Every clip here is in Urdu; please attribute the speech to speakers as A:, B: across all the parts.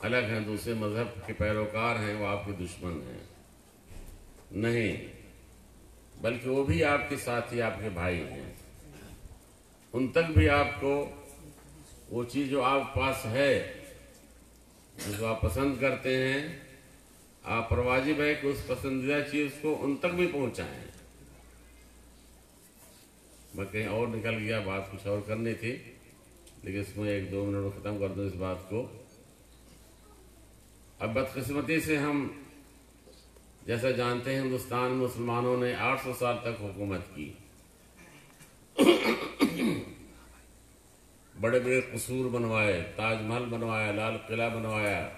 A: الگ ہیں, دوسرے مذہب کے پیروکار ہیں, وہ آپ کے دشمن ہیں. نہیں, بلکہ وہ بھی آپ کے ساتھی, آپ کے بھائی ہیں. ان تک بھی آپ کو وہ چیز جو آپ پاس ہے, جس کو آپ پسند کرتے ہیں, آپ پر واجب ہے کہ اس پسندیدہ چیز کو ان تک بھی پہنچائیں. میں کہیں اور نکل گیا, بات کچھ اور کرنی تھی, لیکن اس میں 1-2 منٹ میں ختم کر دوں اس بات کو. اب بدقسمتی سے ہم جیسا جانتے ہیں, ہندوستان میں مسلمانوں نے 800 سال تک حکومت کی. بڑے بڑے قصور بنوائے, تاج محل بنوایا, لال قلعہ بنوایا,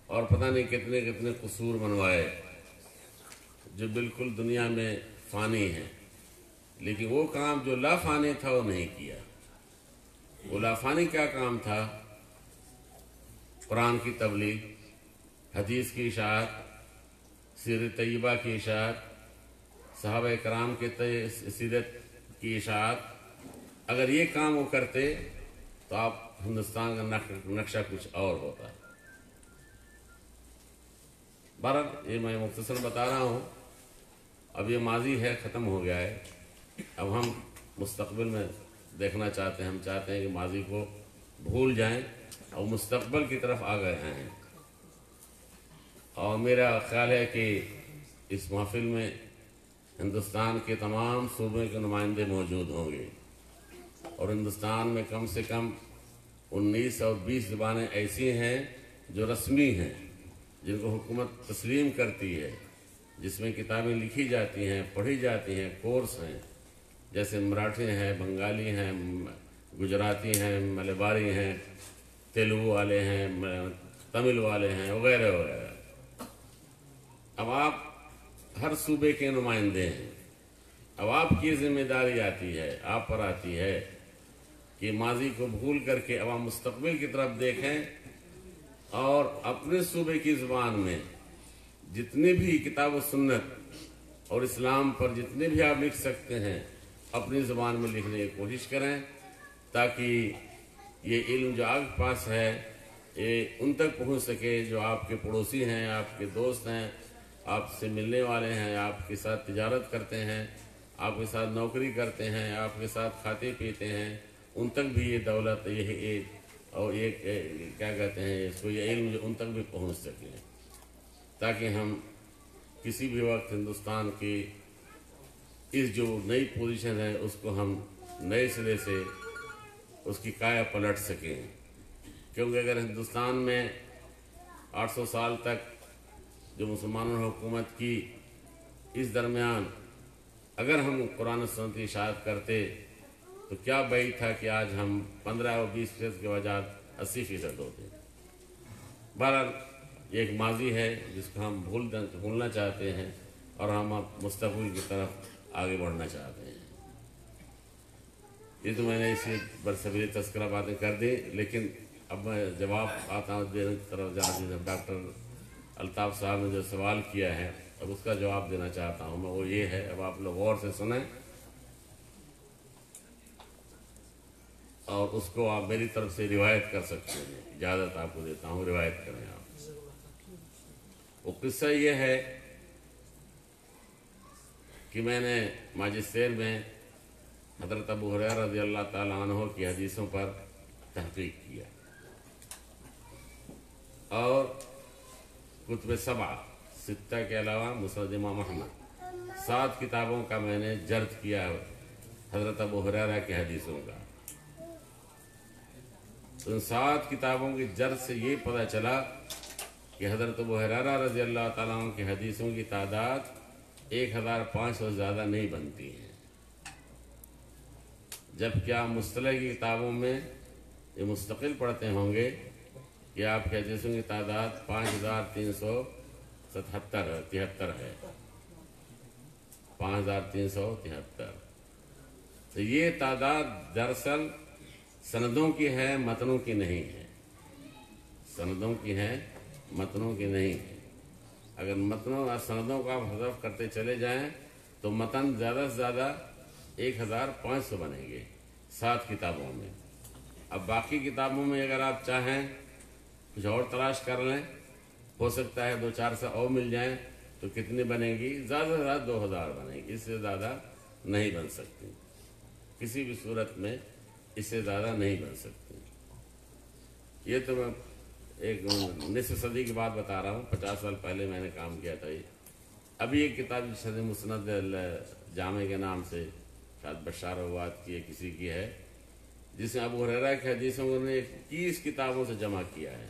A: اور پتہ نہیں کتنے کتنے قصور بنوائے جو بالکل دنیا میں فانی ہیں. لیکن وہ کام جو لا فانی تھا وہ نہیں کیا. وہ لا فانی کیا کام تھا؟ قرآن کی تبلیغ, حدیث کی اشاعت, سیرت طیبہ کی اشاعت, صحابہ کرام کے سیرت کی اشاعت. اگر یہ کام وہ کرتے تو آپ ہندوستان کا نقشہ کچھ اور ہوتا. بہرحال یہ میں مختصر بتا رہا ہوں. اب یہ ماضی ہے, ختم ہو گیا ہے. اب ہم مستقبل میں دیکھنا چاہتے ہیں. ہم چاہتے ہیں کہ ماضی کو بھول جائیں اور مستقبل کی طرف آگے آئیں. اور میرا خیال ہے کہ اس محفل میں ہندوستان کے تمام صوبے کے نمائندے موجود ہوں گے, اور ہندوستان میں کم سے کم 19 اور 20 زبانیں ایسی ہیں جو رسمی ہیں, جن کو حکومت تسلیم کرتی ہے, جس میں کتابیں لکھی جاتی ہیں, پڑھی جاتی ہیں, کورس ہیں, جیسے مراٹھی ہیں, بنگالی ہیں, گجراتی ہیں, ملباری ہیں, تیلگو والے ہیں, تمل والے ہیں, وغیرہ وغیرہ. اب آپ ہر صوبے کے نمائندے ہیں. اب آپ کی ذمہ داری آتی ہے, آپ پر آتی ہے کہ ماضی کو بھول کر کے اب آپ مستقبل کی طرف دیکھیں, اور اپنے صوبے کی زبان میں جتنے بھی کتاب و سنت اور اسلام پر جتنے بھی آپ لکھ سکتے ہیں اپنی زبان میں لکھنے کی کوشش کریں, تاکہ یہ علم جو آپ کے پاس ہے یہ ان تک پہنچ سکے جو آپ کے پڑوسی ہیں, آپ کے دوست ہیں, آپ سے ملنے والے ہیں, آپ کے ساتھ تجارت کرتے ہیں, آپ کے ساتھ نوکری کرتے ہیں, آپ کے ساتھ کھاتے پیتے ہیں. ان تک بھی یہ دولت, یہ اور یہ کیا کہتے ہیں اس کو, یہ علم جو ان تک بھی پہنچ سکے, تاکہ ہم کسی بھی وقت ہندوستان کی اس جو نئی پوزیشن ہے اس کو ہم نئے سرے سے اس کی کایا پلٹ سکیں. کیونکہ اگر ہندوستان میں 800 سال تک جو مسلمانوں نے حکومت کی, اس درمیان اگر ہم قرآن و سنت کی اشاعت کرتے تو کیا بعید تھا کہ آج ہم 15 اور 20% کے بجائے 80% ہوتے. بہرحال یہ ایک ماضی ہے جس کو ہم بھولنا چاہتے ہیں, اور ہم اب مستقبل کی طرف آگے بڑھنا چاہتے ہیں. یہ تو میں نے اسی برصغیر تذکرہ باتیں کر دی, لیکن اب میں جواب آتا ہوں دینے کی طرف جہاں ڈاکٹر الطاف صاحب نے جو سوال کیا ہے اب اس کا جواب دینا چاہتا ہوں میں. وہ یہ ہے, اب آپ لوگ غور سے سنیں اور اس کو آپ میری طرف سے روایت کر سکتے ہیں. اجازت آپ کو دیتا ہوں, روایت کریں آپ. وہ قصہ یہ ہے کہ میں نے ماجسٹیر میں حضرت ابو ہریرہ رضی اللہ تعالیٰ عنہ کی حدیثوں پر تحقیق کیا, اور کتب 7 کے علاوہ مسند امام احمد 7 کتابوں کا میں نے جرد کیا حضرت ابو ہریرہ کی حدیثوں کا. ان 7 کتابوں کی جرد سے یہ پتہ چلا کہ حضرت ابو ہریرہ رضی اللہ تعالیٰ عنہ کی حدیثوں کی تعداد 1500 سے زیادہ نہیں بنتی ہے, جبکہ آپ مصطلح کی کتابوں میں یہ مستقل پڑھتے ہوں گے کہ آپ کے حدیثوں کی تعداد 5373 ہے. 5373. تو یہ تعداد دراصل سندوں کی ہے, متنوں کی نہیں ہے. سندوں کی ہے, متنوں کی نہیں ہے. اگر متنوں اور سندوں کو آپ حذف کرتے چلے جائیں تو متن زیادہ سے زیادہ 1500 بنیں گے 7 کتابوں میں. اب باقی کتابوں میں اگر آپ چاہیں کچھ اور تلاش کر لیں، ہو سکتا ہے 2-400 اور مل جائیں تو کتنی بنے گی؟ زیادہ سے زیادہ 2000 بنے گی، اس سے زیادہ نہیں بن سکتی، کسی بھی صورت میں اس سے زیادہ نہیں بن سکتی۔ یہ تو میں ایک نصف صدی کی بات بتا رہا ہوں، 50 سال پہلے میں نے کام کیا تھا۔ یہ ابھی ایک کتاب شرح مسند جامع کے نام سے شاید بشار روات کی کسی کی ہے، جس میں ابو ہریرہ کی حدیثوں کو انہوں نے 21 کتابوں سے جمع کیا ہے۔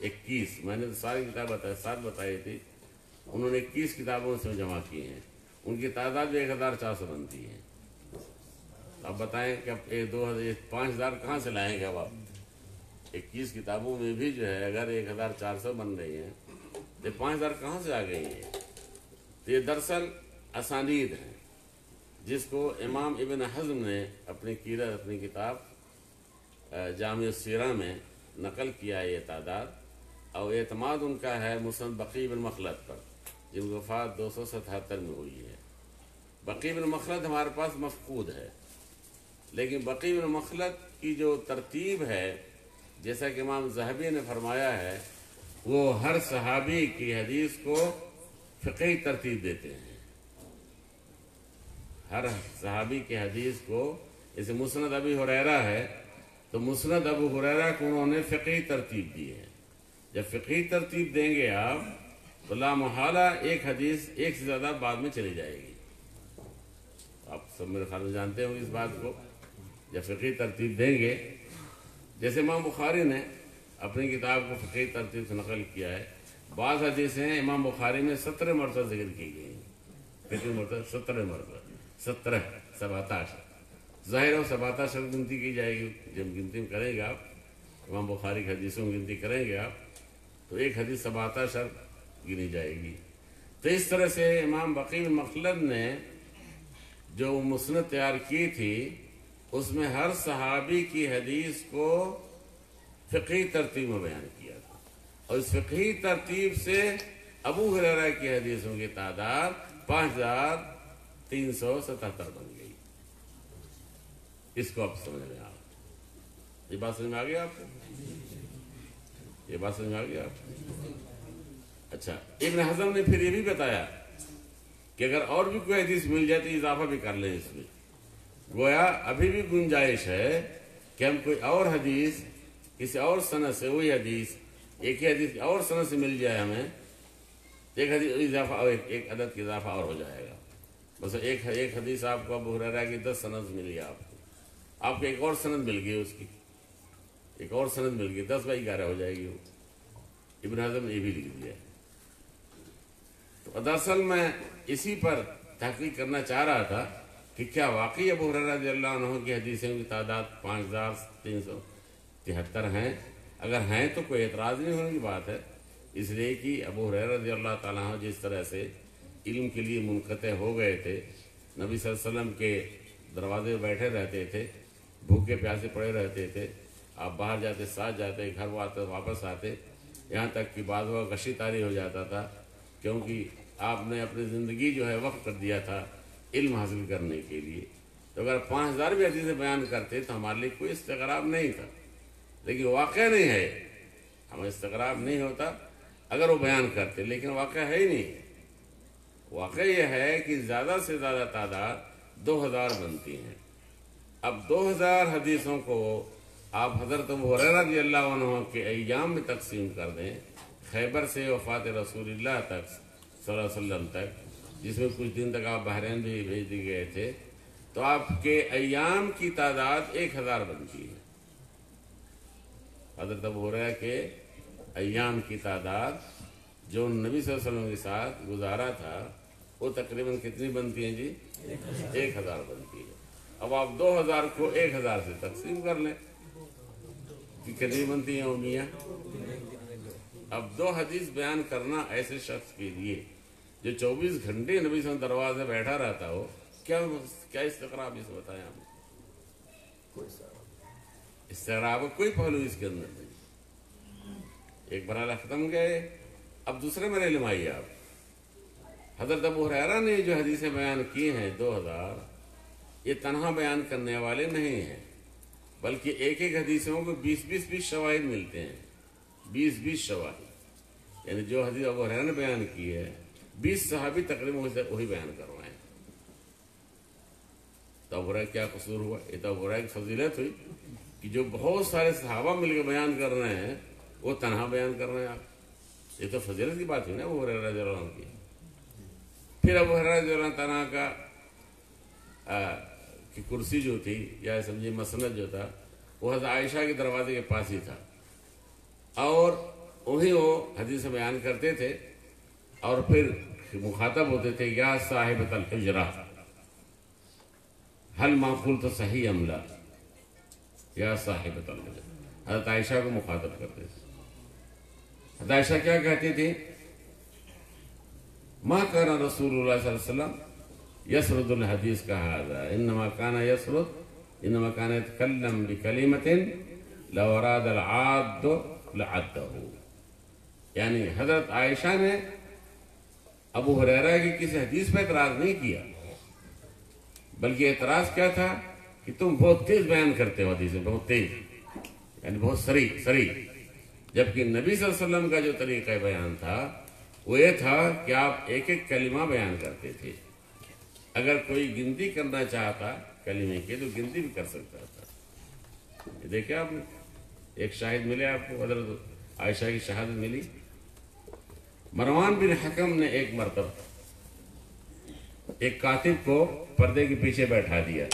A: 21، میں نے تو ساری کتاب ساتھ بتائی تھی، انہوں نے 21 کتابوں سے جمع کی ہیں، ان کی تعداد بھی 1400 بنتی ہے۔ اب بتائیں کہ اب 5000 کہاں سے لائیں گے؟ اب آپ 21 کتابوں میں بھی جو ہے اگر 1400 بن رہی ہیں تو 5000 کہاں سے آ گئی ہیں؟ تو یہ دراصل اسانید ہیں، جس کو امام ابن حزم نے اپنی کتاب جامع السیرہ میں نقل کیا ہے یہ تعداد، اور اعتماد ان کا ہے مسند بقی بن مخلد پر، جن کی وفات 277 میں ہوئی ہے۔ بقی بن مخلد ہمارے پاس مفقود ہے، لیکن بقی بن مخلد کی جو ترتیب ہے، جیسا کہ امام ذہبی نے فرمایا ہے، وہ ہر صحابی کی حدیث کو فقہی ترتیب دیتے ہیں۔ ہر صحابی کی حدیث کو، جیسے مسند ابی ہریرہ ہے تو مسند ابو ہریرہ کو انہوں نے فقہی ترتیب دی ہے۔ جب فقہی ترتیب دیں گے آپ تو لا محالہ ایک حدیث ایک سے زیادہ بعد میں چلی جائے گی۔ آپ سب میرے خیال میں جانتے ہوں اس بات کو۔ جب فقہی ترتیب دیں گے، جیسے امام بخاری نے اپنی کتاب کو فقہی ترتیب سے نقل کیا ہے، بعض حدیثیں امام بخاری میں 17 مرتبہ ذکر کی گئی ہیں۔ کتنی مرتبہ؟ 17 مرتبہ، 17 ظاہر ہو 17 گنتی کی جائے گی۔ جب گنتی کریں گے آپ، امام بخاری کی حدیثوں کی گنتی کریں گے آپ، تو ایک حدیث 17 گنی جائے گی۔ تو اس طرح سے امام بقی بن مخلد نے جو مسند تیار کی تھی، اس میں ہر صحابی کی حدیث کو فقہی ترتیب میں بیان کیا تھا، اور اس فقہی ترتیب سے ابو ہریرہ کی حدیثوں کی تعداد 5377 بن گئی۔ اس کو آپ سمجھ لیں۔ آپ یہ بات سمجھ میں آ گئی؟ آپ کو یہ بات سمجھ میں آ گئی؟ آپ اچھا، ابن حزم نے پھر یہ بھی بتایا کہ اگر اور بھی کوئی حدیث مل جائے تو اضافہ بھی کر لیں اس میں۔ گویا ابھی بھی گنجائش ہے کہ ہم کوئی اور حدیث کسی اور سند سے، وہی حدیث ایک ہی حدیث اور سند سے مل جائے ہمیں، ایک حدیث اضافہ، اور ایک عدد کی اضافہ اور ہو جائے گا۔ بس ایک حدیث آپ کو ابو ہریرہ کی 10 سند ملی، آپ کو ایک اور سند مل گئی، اس کی ایک اور سند مل گئی، 10/11 ہو جائے گی وہ۔ ابن حزم نے یہ بھی لکھ دیا۔ تو دراصل میں اسی پر تحقیق کرنا چاہ رہا تھا کہ کیا واقعی ابو ہریرہ رضی اللہ عنہ کی حدیثوں کی تعداد 5373 ہیں؟ اگر ہیں تو کوئی اعتراض نہیں ہونے کی بات ہے، اس لیے کہ ابو ہریرہ رضی اللہ تعالیٰ عنہ جس طرح سے علم کے لیے منقطع ہو گئے تھے، نبی صلی اللہ علیہ وسلم کے دروازے پہ بیٹھے رہتے تھے، بھوکے پیاسے پڑے رہتے تھے، آپ باہر جاتے ساتھ جاتے، گھر آتے واپس آتے، یہاں تک کہ بعض وقت غشی طاری ہو جاتا تھا، کیونکہ آپ نے اپنی زندگی جو ہے وقف کر دیا تھا علم حاصل کرنے کے لیے۔ تو اگر 5000 بھی حدیثیں بیان کرتے تو ہمارے لیے کوئی استغراب نہیں تھا، لیکن واقع نہیں ہے، ہمیں استغراب نہیں ہوتا اگر وہ بیان کرتے، لیکن واقع ہے ہی نہیں۔ واقع یہ ہے کہ زیادہ سے زیادہ تعداد 2000 بنتی ہیں۔ اب 2000 حدیثوں کو آپ حضرت ابو ہریرہ رضی اللہ عنہ کے ایام میں تقسیم کر دیں، خیبر سے وفات رسول اللہ تک صلی اللہ علیہ وسلم تک، جس میں کچھ دن تک آپ بحرین بھی بھیج دیے گئے تھے، تو آپ کے ایام کی تعداد 1000 بنتی ہے۔ حضرت ابو ہریرہ کے ایام کی تعداد جو نبی صلی اللہ علیہ وسلم کے ساتھ گزارا تھا، وہ تقریباً کتنی بنتی ہیں جی؟ 1000 بنتی ہے۔ اب آپ 2000 کو 1000 سے تقسیم کر لیں کہ کتنی بنتی ہیں میاں؟ اب 2 حدیث بیان کرنا ایسے شخص کے لیے جو 24 گھنٹے نبی صلی اللہ علیہ وسلم دروازے بیٹھا رہتا ہو، کیا استغراب اس بتائیں آپ؟ استغراب کوئی پہلو اس کے اندر نہیں۔ ایک مرحلہ ختم گئے، اب دوسرے مرحلے میں آئیے آپ۔ حضرت ابو ہریرہ نے جو حدیثیں بیان کی ہیں 2000، یہ تنہا بیان کرنے والے نہیں ہیں، بلکہ ایک ایک حدیثوں کو 20 شواہد ملتے ہیں۔ 20 شواہد، یعنی جو حدیث ابو ہریرہ نے بیان کی ہے 20 صحابی تقریباً وہی بیان کروائے۔ تو ابو ہریرہ کیا قصور ہوا؟ یہ تو ابو ہریرہ کی فضیلت ہوئی کہ جو بہت سارے صحابہ مل کے بیان کر رہے ہیں وہ تنہا بیان کر رہے ہیں آپ، یہ تو فضیلت کی بات ہوئی نا ابو ہریرہ رضی اللہ عنہ کی۔ پھر ابو ہریرہ رضی اللہ عنہ کا کہ کرسی جو تھی یا سمجھے مسند جو تھا وہ حضرت عائشہ کے دروازے کے پاس ہی تھا، اور وہی وہ حدیث بیان کرتے تھے، اور پھر مخاطب ہوتے تھے یا صاحبۃ الحجرہ حل معقول تو صحیح عملہ، یا صاحبۃ الحجرہ، حضرت عائشہ کو مخاطب کرتے تھے۔ حضرت عائشہ کیا کہتی تھی؟ ما کان رسول اللہ صلی اللہ علیہ وسلم یسرد الحدیث کا هذا انما کان یسرد انما کان یتکلم بکلمۃ لو اراد العاد لعدہ، یعنی حضرت عائشہ نے ابو ہریرہ کی کسی حدیث پہ اعتراض نہیں کیا، بلکہ اعتراض کیا تھا کہ تم بہت تیز بیان کرتے ہو حدیثیں، بہت تیز، یعنی بہت سریع، جبکہ نبی صلی اللہ علیہ وسلم کا جو طریقہ بیان تھا وہ یہ تھا کہ آپ ایک ایک کلمہ بیان کرتے تھے، اگر کوئی گنتی کرنا چاہتا کلمے کی تو گنتی بھی کر سکتا تھا۔ یہ دیکھیں آپ نے، ایک شاہد ملے آپ کو، حضرت عائشہ کی شہادت ملی۔ مروان بن حکم نے ایک مرتبہ ایک کاتب کو پردے کے پیچھے بیٹھا دیا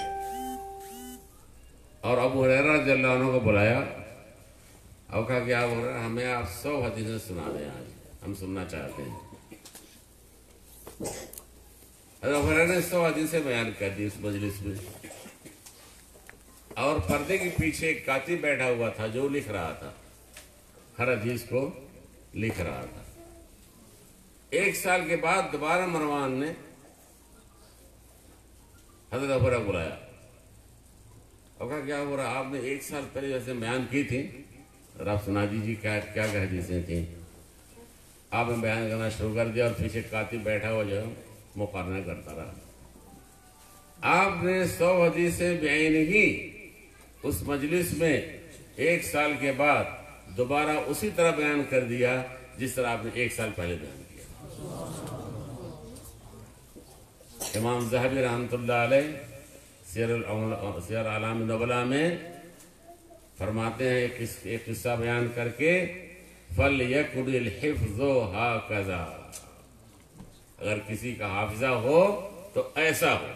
A: اور ابو ہریرہ رضی اللہ عنہ کو بلایا اور کہا کہ ابو ہریرہ ہمیں آپ 100 حدیثیں سنا دیں، آج ہم سننا چاہتے ہیں۔ حضرت ابو ہریرہ نے 100 حدیثیں بیان کر دی اس مجلس میں، اور پردے کے پیچھے ایک کاتب بیٹھا ہوا تھا جو لکھ رہا تھا، ہر حدیث کو لکھ رہا تھا۔ 1 سال کے بعد دوبارہ مروان نے حضرت ابو ہریرہ بلایا اور کہا کیا ہو رہا، آپ نے 1 سال پہلے جیسے بیان کی تھی اور آپ سنا دیجیے کیا کیا حدیثیں تھیں۔ آپ نے بیان کرنا شروع کر دیا اور پیچھے کاتب بیٹھا ہوا جو ہے مقارنہ کرتا رہا۔ آپ نے 100 حدیثیں بعین ہی اس مجلس میں 1 سال کے بعد دوبارہ اسی طرح بیان کر دیا جس طرح آپ نے 1 سال پہلے بیان کیا۔ امام ذہبی رحمۃ اللہ علیہ سیر اعلام النبلاء میں فرماتے ہیں ایک قصہ بیان کر کے، فَلْيَكُنِ الْحِفْظُ هَكَذَا، اگر کسی کا حافظہ ہو تو ایسا ہو،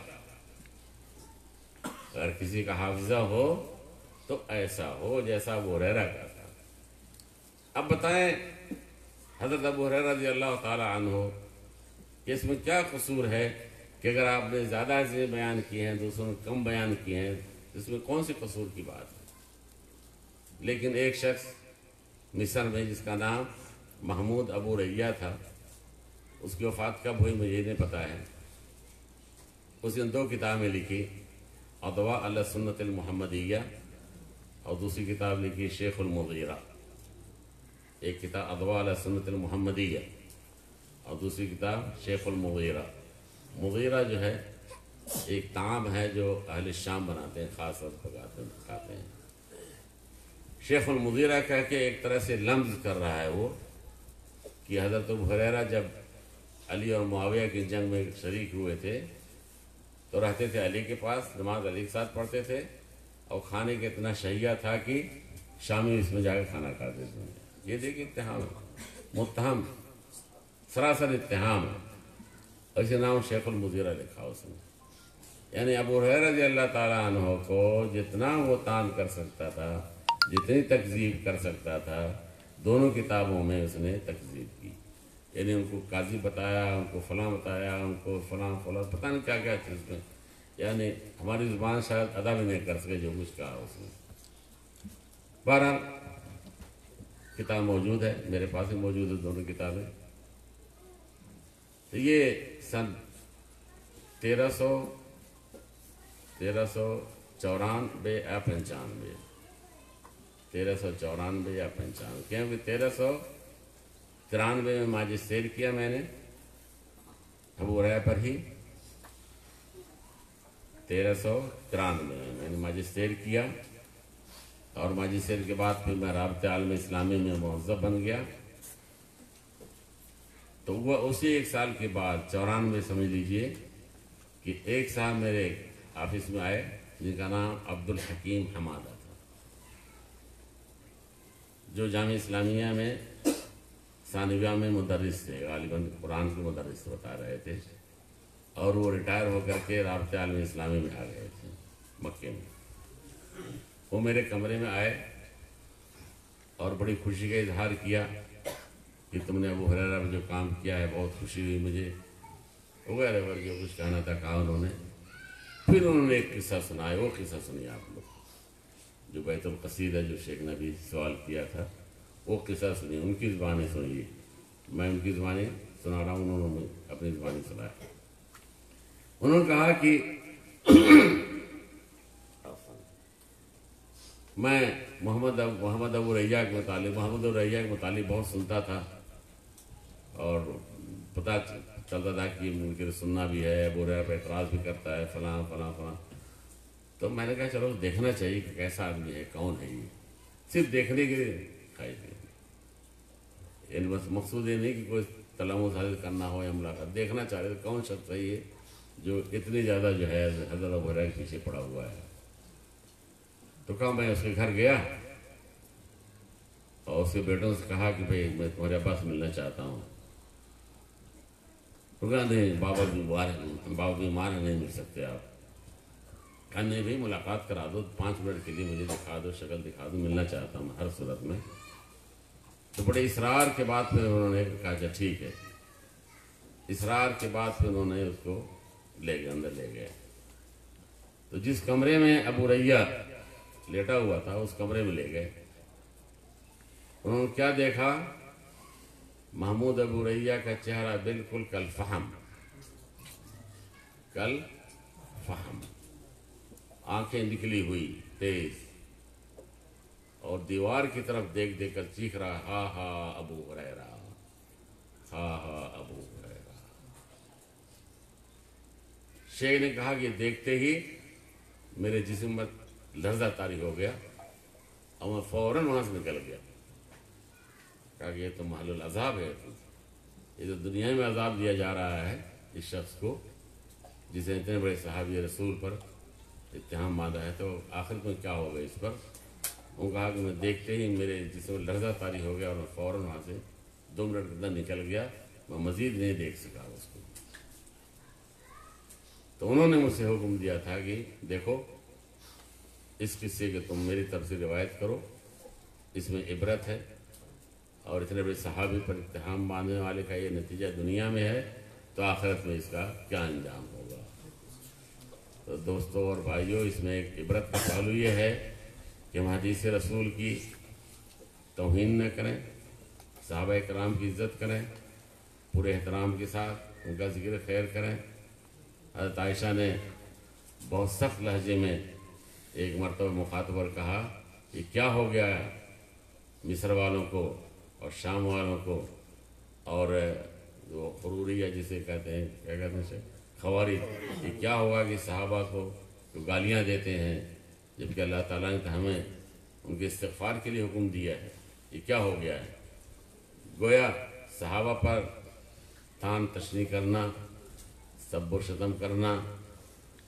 A: اگر کسی کا حافظہ ہو تو ایسا ہو جیسا ابو ہریرہ کا تھا۔ اب بتائیں حضرت ابو ہریرہ رضی اللہ تعالی عنہ کہ اس میں کیا قصور ہے کہ اگر آپ نے زیادہ چیزیں بیان کی ہیں دوسروں نے کم بیان کی ہیں، اس میں کون سی قصور کی بات ہے؟ لیکن ایک شخص مصر میں جس کا نام محمود ابو ریہ تھا، اس کی وفات کب ہوئی مجھے نہیں پتا ہے، اس نے 2 کتابیں لکھی، اضواء علی السنۃ المحمدیہ، اور دوسری کتاب لکھی شیخ المغیرہ۔ ایک کتاب اضواء علی السنۃ المحمدیہ اور دوسری کتاب شیخ المغیرہ۔ مغیرہ جو ہے ایک طعام ہے جو اہل شام بناتے ہیں، خاص طور پر پکاتے ہیں کھاتے ہیں۔ شیخ المغیرہ کہہ کے ایک طرح سے لمز کر رہا ہے وہ کہ حضرت ابو ہریرہ جب علی اور معاویہ کی جنگ میں شریک ہوئے تھے تو رہتے تھے علی کے پاس، نماز علی کے ساتھ پڑھتے تھے، اور کھانے کا اتنا شہیہ تھا کہ شامی اس میں جا کے کھانا کھاتے تھے۔ یہ دیکھیں اتہام ہے، متہم، سراسر اتہام ہے، اور اسے نام شیخ المغیرہ لکھا اس نے۔ یعنی ابو ہریرہ رضی اللہ تعالیٰ عنہ کو جتنا وہ طعن کر سکتا تھا، جتنی تکذیب کر سکتا تھا، دونوں کتابوں میں اس نے تکذیب کی۔ یعنی ان کو قاضی بتایا، ان کو فلاں بتایا، ان کو فلاں پتہ نہیں کیا کیا چیز میں، یعنی ہماری زبان شاید ادا بھی نہیں کر سکے جو کچھ کہا اس نے۔ بہرحال کتاب موجود ہے، میرے پاس ہی موجود ہے دونوں کتابیں۔ تو یہ سن 1394 یا 95، 1394 یا 95، کیونکہ 1393 میں ماجسٹیر کیا میں نے ابو ہریرہ پر ہی، 1393 میں میں نے ماجسٹیر کیا، اور ماجسٹر کے بعد پھر میں رابطہ عالم اسلامی میں موظف بن گیا. تو وہ اسی 1 سال کے بعد 94 سمجھ لیجئے کہ ایک صاحب میرے آفس میں آئے جن کا نام عبدالحکیم حمادہ تھا، جو جامعہ اسلامیہ میں ثانویہ میں مدرس تھے، غالباً قرآن کے مدرس بتا رہے تھے، اور وہ ریٹائر ہو کر کے رابطہ عالم اسلامی میں آ گئے تھے مکے میں. وہ میرے کمرے میں آئے اور بڑی خوشی کا اظہار کیا کہ تم نے ابو ہریرہ پر جو کام کیا ہے بہت خوشی ہوئی مجھے وغیرہ وغیرہ، جو کچھ کہنا تھا کہا انہوں نے. پھر انہوں نے ایک قصہ سنایا، وہ قصہ سنیے آپ لوگ، جو بیت القصیدہ جو شیخ نبی سوال کیا تھا وہ قصہ سنیے، ان کی زبانیں سنیے. میں ان کی زبانیں سنا رہا ہوں، انہوں نے اپنی زبانیں سنایا. انہوں نے کہا کہ میں محمد ابو ریا کے متعلق بہت سنتا تھا اور پتہ چلتا تھا کہ ممکن سننا بھی ہے، ابو ہریرہ پہ اعتراض بھی کرتا ہے، فلاں فلاں فلاں. تو میں نے کہا چلو دیکھنا چاہیے کہ کیسا آدمی ہے، کون ہے یہ، صرف دیکھنے کے لیے خواہش نہیں، یعنی بس مقصود یہ نہیں کہ کوئی تلمس حاصل کرنا ہو یا ملاقات، دیکھنا چاہ رہے تھے کون شخص ہے یہ جو اتنی زیادہ جو ہے حضرت ابو ہریرہ کے پیچھے پڑا ہوا ہے. تو کہا میں اس کے گھر گیا اور اس کے بیٹوں سے کہا کہ بھئی میں تمہارے ابا سے ملنا چاہتا ہوں. تو کہا نہیں بابا بیمار ہیں نہیں مل سکتے آپ. کہا نہیں بھائی ملاقات کرا دو، 5 منٹ کے لیے مجھے دکھا دو، شکل دکھا دو، ملنا چاہتا ہوں ہر صورت میں. تو بڑے اصرار کے بعد پھر انہوں نے کہا اچھا ٹھیک ہے. اصرار کے بعد پھر انہوں نے اس کو لے گئے، اندر لے گئے. تو جس کمرے میں ابو ریا لیٹا ہوا تھا اس کمرے میں لے گئے. انہوں نے کیا دیکھا؟ محمود ابو ریا کا چہرہ بالکل کل فہم، آنکھیں نکلی ہوئی تیز، اور دیوار کی طرف دیکھ دیکھ کر چیخ رہا ہا ہا ابو ہریرہ، ہا ہا ابو ہریرہ. شیخ نے کہا کہ دیکھتے ہی میرے جسم میں لرزہ طاری ہو گیا اور میں فوراً وہاں سے نکل گیا. کہا کہ یہ تو محل العذاب ہے، یہ تو دنیا میں عذاب دیا جا رہا ہے اس شخص کو جسے اتنے بڑے صحابی رسول پر اتہام باندھا ہے، تو آخر میں کیا ہوگا اس پر. وہ کہا کہ میں دیکھتے ہی میرے جسم میں لرزہ طاری ہو گیا اور میں فوراً وہاں سے 2 منٹ کے اندر نکل گیا، میں مزید نہیں دیکھ سکا اس کو. تو انہوں نے مجھ سے حکم دیا تھا کہ دیکھو اس قصے کے تم میری طرف سے روایت کرو، اس میں عبرت ہے، اور اتنے بڑے صحابی پر اتہام باندھنے والے کا یہ نتیجہ دنیا میں ہے تو آخرت میں اس کا کیا انجام ہوگا. تو دوستوں اور بھائیوں، اس میں ایک عبرت کا پہلو یہ ہے کہ ہم حدیث رسول کی توہین نہ کریں، صحابہ کرام کی عزت کریں، پورے احترام کے ساتھ ان کا ذکر خیر کریں. حضرت عائشہ نے بہت سخت لہجے میں ایک مرتبہ مخاطب پر کہا کہ کیا ہو گیا ہے مصر والوں کو اور شام والوں کو اور جو خروریہ جسے کہتے ہیں، کیا کہتے ہیں خوارج، یہ کیا ہوگا کہ صحابہ کو جو گالیاں دیتے ہیں جبکہ اللہ تعالیٰ نے ہمیں ان کے استغفار کے لیے حکم دیا ہے، یہ کیا ہو گیا ہے. گویا صحابہ پر تان تشنیع کرنا، سب و شتم کرنا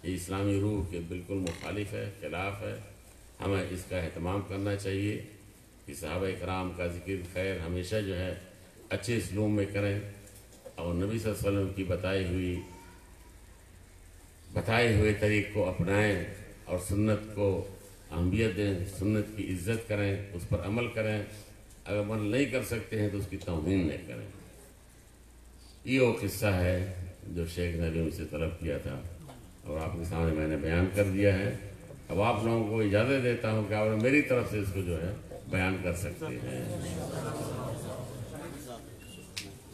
A: یہ اسلامی روح کے بالکل مخالف ہے، خلاف ہے. ہمیں اس کا اہتمام کرنا چاہیے کہ صحابہ کرام کا ذکر خیر ہمیشہ جو ہے اچھے اسلوب میں کریں اور نبی صلی اللہ علیہ وسلم کی بتائے ہوئے طریق کو اپنائیں اور سنت کو اہمیت دیں، سنت کی عزت کریں، اس پر عمل کریں. اگر عمل نہیں کر سکتے ہیں تو اس کی توہین نہیں کریں. یہ وہ قصہ ہے جو شیخ نے مجھ سے طلب کیا تھا اور آپ کے سامنے میں نے بیان کر دیا ہے. اب آپ لوگوں کو اجازت دیتا ہوں کہ آپ میری طرف سے اس کو جو ہے بیان کر سکتے ہیں.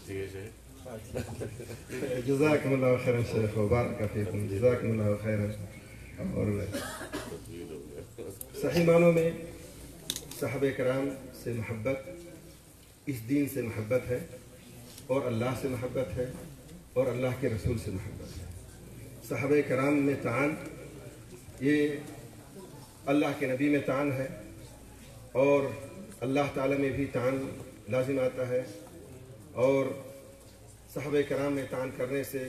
A: ٹھیک ہے شیخ.
B: جزاکم اللہ خیرا شیخ وبارک فیکم، جزاکم اللہ خیرا. اور صحیح معنوں میں صحابہ کرام سے محبت اس دین سے محبت ہے اور اللہ سے محبت ہے اور اللہ کے رسول سے محبت ہے. صحابہ کرام میں تعان یہ اللہ کے نبی میں تعان ہے اور اللہ تعالیٰ میں بھی تعان لازم آتا ہے، اور صحابہ کرام میں تعان کرنے سے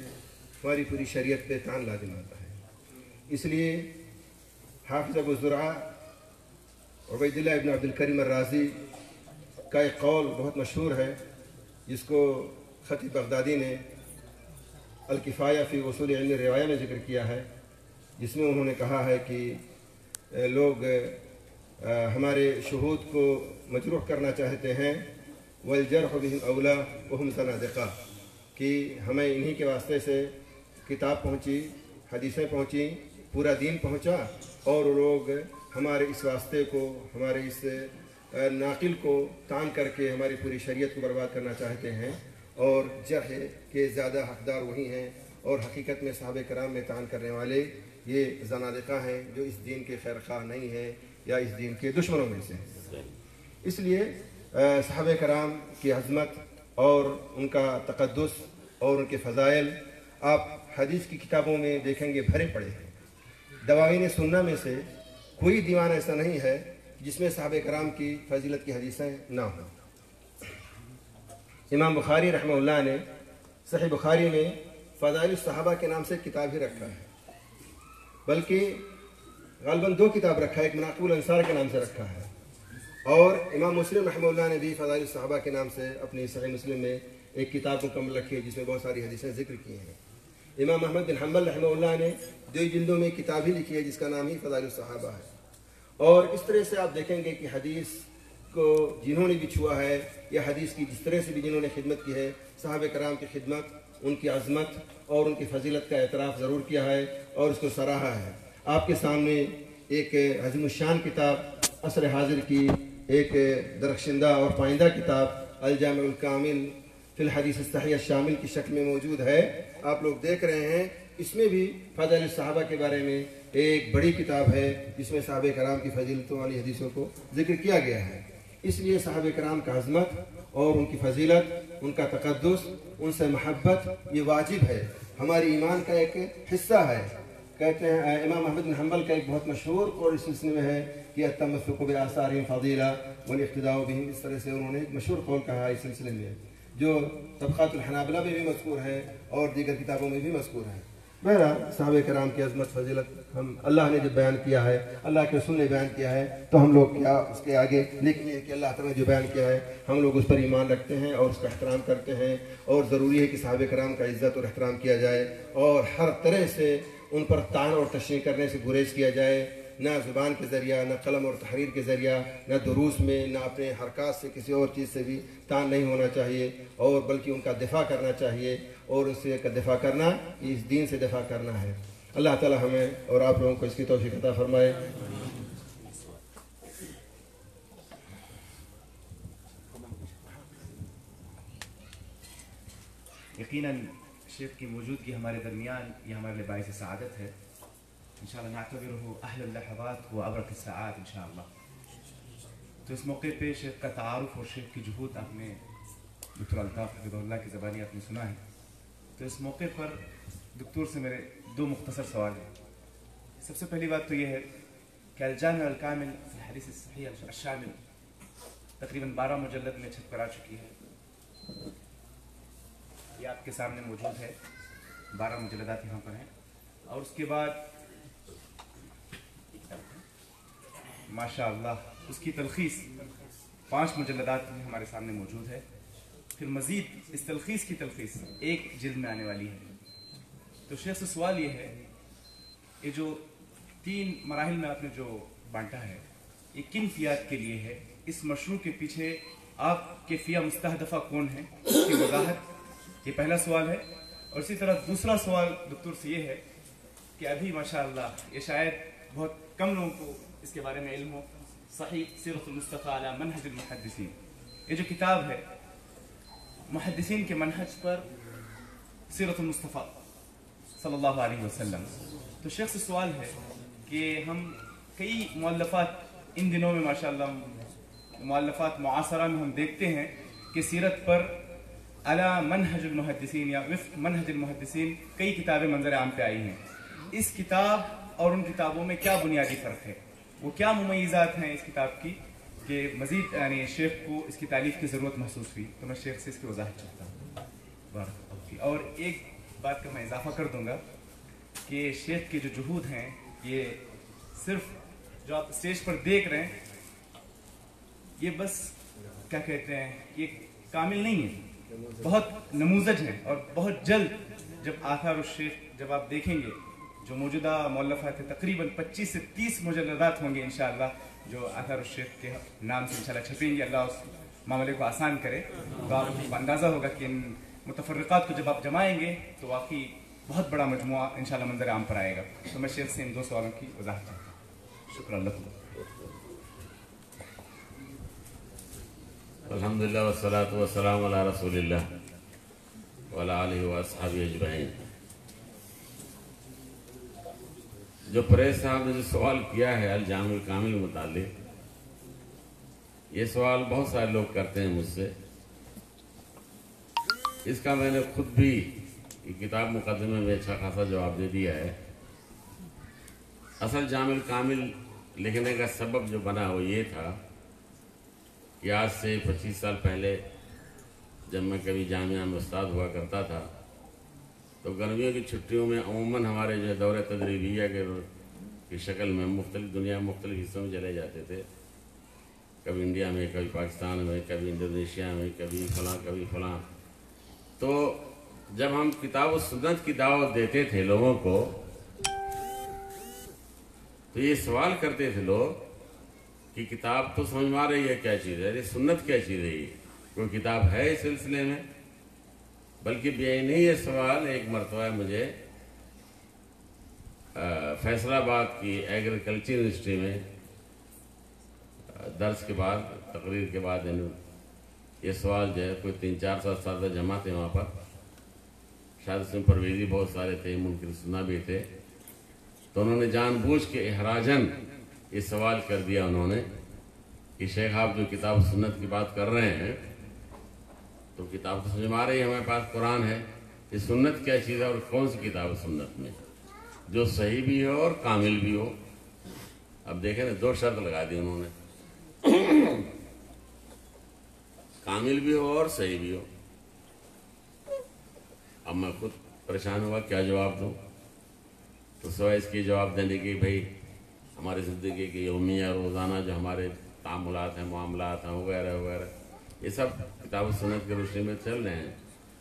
B: ہماری پوری شریعت پہ تعان لازم آتا ہے۔ اس لیے حافظ ابو زرعہ عبید اللہ ابن عبد الکریم الرازی کا ایک قول بہت مشہور ہے، جس کو خطیب بغدادی نے الکفایہ فی اصول علم روایہ میں ذکر کیا ہے، جس میں انہوں نے کہا ہے کہ لوگ ہمارے شہود کو مجروح کرنا چاہتے ہیں، والجرح بهم اولا وهم زنادقہ، کہ ہمیں انہی کے واسطے سے کتاب پہنچی، حدیثیں پہنچی، پورا دین پہنچا، اور لوگ ہمارے اس واسطے کو، ہمارے اس ناقل کو تان کر کے ہماری پوری شریعت کو برباد کرنا چاہتے ہیں، اور جرح کے زیادہ حقدار وہی ہیں، اور حقیقت میں صحابہ کرام میں تان کرنے والے یہ زنادقہ ہیں جو اس دین کے خیر خواہ نہیں ہیں یا اس دین کے دشمنوں میں سے ہیں۔ اس لیے صحابہ کرام کی عظمت اور ان کا تقدس اور ان کے فضائل آپ حدیث کی کتابوں میں دیکھیں گے بھرے پڑے ہیں۔ دواوین سنہ میں سے کوئی دیوان ایسا نہیں ہے جس میں صحابہ کرام کی فضیلت کی حدیثیں نہ ہوں۔ امام بخاری رحمہ اللہ نے صحیح بخاری میں فضائل الصحابہ کے نام سے کتاب ہی رکھا ہے، بلکہ غالباً 2 کتاب رکھا ہے، ایک مناقب الانصار کے نام سے رکھا ہے، اور امام مسلم رحمہ اللہ نے بھی فضائل الصحابہ کے نام سے اپنی صحیح مسلم میں ایک کتاب مکمل رکھی ہے جس میں بہت ساری حدیثیں ذکر کی ہیں۔ امام احمد بن حنبل رحمہ اللہ نے 2 جلدوں میں کتاب ہی لکھی ہے جس کا نام ہی فضائل الصحابہ ہے۔ اور اس طرح سے آپ دیکھیں گے کہ حدیث کو جنہوں نے بھی چھوا ہے یا حدیث کی جس طرح سے بھی جنہوں نے خدمت کی ہے، صحابہ کرام کی خدمت، ان کی عظمت اور ان کی فضیلت کا اعتراف ضرور کیا ہے اور اس کو سراہا ہے۔ آپ کے سامنے ایک عظیم الشان کتاب عصر حاضر کی ایک درخشندہ اور پائندہ کتاب الجامع الکامل فی الحدیث الصحیح الشامل کی شکل میں موجود ہے، آپ لوگ دیکھ رہے ہیں۔ اس میں بھی فضائل الصحابہ کے بارے میں ایک بڑی کتاب ہے جس میں صحابہ کرام کی فضیلتوں والی حدیثوں کو ذکر کیا گیا ہے۔ اس لیے صحابہ کرام کا عظمت اور ان کی فضیلت، ان کا تقدس، ان سے محبت یہ واجب ہے، ہماری ایمان کا ایک حصہ ہے۔ کہتے ہیں امام احمد بن حنبل کا ایک بہت مشہور قول اس سلسلے میں ہے کہ التمسک بآثارہم فضیلہ والاقتداء بہم، اس طرح سے انہوں نے ایک مشہور قول کہا ہے اس سلسلے میں، جو طبقات الحنابلہ میں بھی مذکور ہے اور دیگر کتابوں میں بھی مذکور ہے۔ بہرحال صحابہ کرام کی عظمت فضیلت ہم اللہ نے جو بیان کیا ہے، اللہ کے رسول نے بیان کیا ہے، تو ہم لوگ کیا اس کے آگے لیکن یہ کہ اللہ تعالیٰ نے جو بیان کیا ہے ہم لوگ اس پر ایمان رکھتے ہیں اور اس کا احترام کرتے ہیں، اور ضروری ہے کہ صحابہ کرام کا عزت اور احترام کیا جائے اور ہر طرح سے ان پر طعن اور تشریح کرنے سے گریز کیا جائے، نہ زبان کے ذریعہ، نہ قلم اور تحریر کے ذریعہ، نہ دروس میں، نہ اپنے حرکات سے کسی اور چیز سے بھی طعن نہیں ہونا چاہیے، اور بلکہ ان کا دفاع کرنا چاہیے، اور اس سے دفاع کرنا اس دین سے دفاع کرنا ہے۔ اللہ تعالی ہمیں اور آپ لوگوں کو اس کی توفیق عطا فرمائے۔
C: یقیناً شیخ کی موجودگی ہمارے درمیان یہ ہمارے لیے باعث سعادت ہے۔ انشاءاللہ نعتبرہ اہل اللحظات و ابرق الساعات انشاءاللہ۔ تو اس موقع پہ شیخ کا تعارف اور شیخ کی جہود آپ نے دکتر الطاف حفظہ اللہ کی زبانی آپ نے سنا ہے۔ تو اس موقع پر دکتور سے میرے 2 مختصر سوال ہیں۔ سب سے پہلی بات تو یہ ہے کہ الجامع الکامل فی الحدیث الصحیح الشامل تقریباً 12 مجلد میں چھپ کر آ چکی ہے، یہ آپ کے سامنے موجود ہے، 12 مجلدات یہاں پر ہیں، اور اس کے بعد ماشاء اللہ اس کی تلخیص 5 مجلدات میں ہمارے سامنے موجود ہے۔ پھر مزید اس تلخیص کی تلخیص 1 جلد میں آنے والی ہے۔ تو شیخ سے سوال یہ ہے، یہ جو 3 مراحل میں آپ نے جو بانٹا ہے یہ کن فیات کے لیے ہے؟ اس مشروع کے پیچھے آپ کے فیہ مستہدفہ کون ہیں، اس کی وضاحت، یہ پہلا سوال ہے۔ اور اسی طرح دوسرا سوال دکتور سے یہ ہے کہ ابھی ماشاءاللہ یہ شاید بہت کم لوگوں کو اس کے بارے میں علم ہو، صحیح سیرت المصطفیٰ علی منہج المحدثین، یہ جو کتاب ہے محدثین کے منہج پر سیرت المصطفیٰ صلی اللہ علیہ وسلم۔ تو شیخ سے سوال ہے کہ ہم کئی مؤلفات ان دنوں میں ماشاءاللہ مؤلفات معاصرہ میں ہم دیکھتے ہیں کہ سیرت پر علی منہج المحدثین یا وفق منہج المحدثین کئی کتابیں منظر عام پہ آئی ہیں۔ اس کتاب اور ان کتابوں میں کیا بنیادی فرق ہے، وہ کیا ممیزات ہیں اس کتاب کی کہ مزید یعنی شیخ کو اس کی تعریف کی ضرورت محسوس ہوئی تو میں شیخ سے اس کی وضاحت چاہتا ہوں. بارک اللہ فیک. اور ایک بات کا میں اضافہ کر دوں گا کہ شیخ کے جو جہود ہیں یہ صرف جو آپ اسٹیج پر دیکھ رہے ہیں یہ بس کیا کہتے ہیں یہ کامل نہیں ہے, بہت نموذج ہیں. اور بہت جلد جب آثار الشیخ جب آپ دیکھیں گے جو موجودہ مؤلفات ہیں تقریباً 25 سے 30 مجلدات ہوں گے انشاءاللہ جو آثار الشیخ کے نام سے انشاءاللہ چھپیں گے. اللہ اس معاملے کو آسان کرے. تو آپ کو اندازہ ہوگا کہ ان متفرقات کو جب آپ جمائیں گے تو واقعی بہت بڑا مجموعہ انشاءاللہ منظر عام پر آئے گا. تو میں شیخ سے ان 2 سوالوں کی وضاحت چاہتا ہوں. شکر اللہ.
A: الحمدللہ والصلاة والسلام علی رسول اللہ وعلی آلہ واصحابہ اجمعین. جو پریز صاحب نے جو سوال کیا ہے الجامع الکامل متعلق, یہ سوال بہت سارے لوگ کرتے ہیں مجھ سے. اس کا میں نے خود بھی کتاب مقدمے میں اچھا خاصا جواب دے دیا ہے. اصل جامع الکامل لکھنے کا سبب جو بنا وہ یہ تھا کہ آج سے 25 سال پہلے جب میں کبھی جامعہ میں استاد ہوا کرتا تھا تو گرمیوں کی چھٹیوں میں عموماً ہمارے جو دورے تدریبیہ کی شکل میں مختلف دنیا مختلف حصوں میں چلے جاتے تھے. کبھی انڈیا میں, کبھی پاکستان میں, کبھی انڈونیشیا میں, کبھی فلاں کبھی فلاں. تو جب ہم کتاب و سنت کی دعوت دیتے تھے لوگوں کو تو یہ سوال کرتے تھے لوگ کہ کتاب تو سمجھ میں آ رہی ہے کیا چیز ہے, یہ سنت کیا چیز ہے, یہ کوئی کتاب ہے اس سلسلے میں. بلکہ بے نہیں یہ سوال ایک مرتبہ مجھے فیصل آباد کی ایگریکلچر یونیورسٹی میں درس کے بعد تقریر کے بعد یہ سوال جو ہے کوئی 300-400 اساتذہ جمع تھے وہاں پر, شاید اس میں پرویزی بہت سارے تھے, منکر سنہ بھی تھے. تو انہوں نے جان بوجھ کے احراجاً یہ سوال کر دیا انہوں نے کہ شیخ آپ جو کتاب سنت کی بات کر رہے ہیں تو کتاب تو سمجھ میں آ رہی ہے, ہمارے پاس قرآن ہے, یہ سنت کیا چیز ہے اور کون سی کتاب سنت میں جو صحیح بھی ہو اور کامل بھی ہو. اب دیکھیں نا 2 شرط لگا دی انہوں نے, کامل بھی ہو اور صحیح بھی ہو. اب میں خود پریشان ہوا کیا جواب دوں. تو سوائے اس کی جواب دینے کی بھائی ہماری زندگی کی یومیہ روزانہ جو ہمارے تعاملات ہیں, معاملات ہیں وغیرہ وغیرہ, یہ سب کتاب و سنت کی روشنی میں چل رہے ہیں.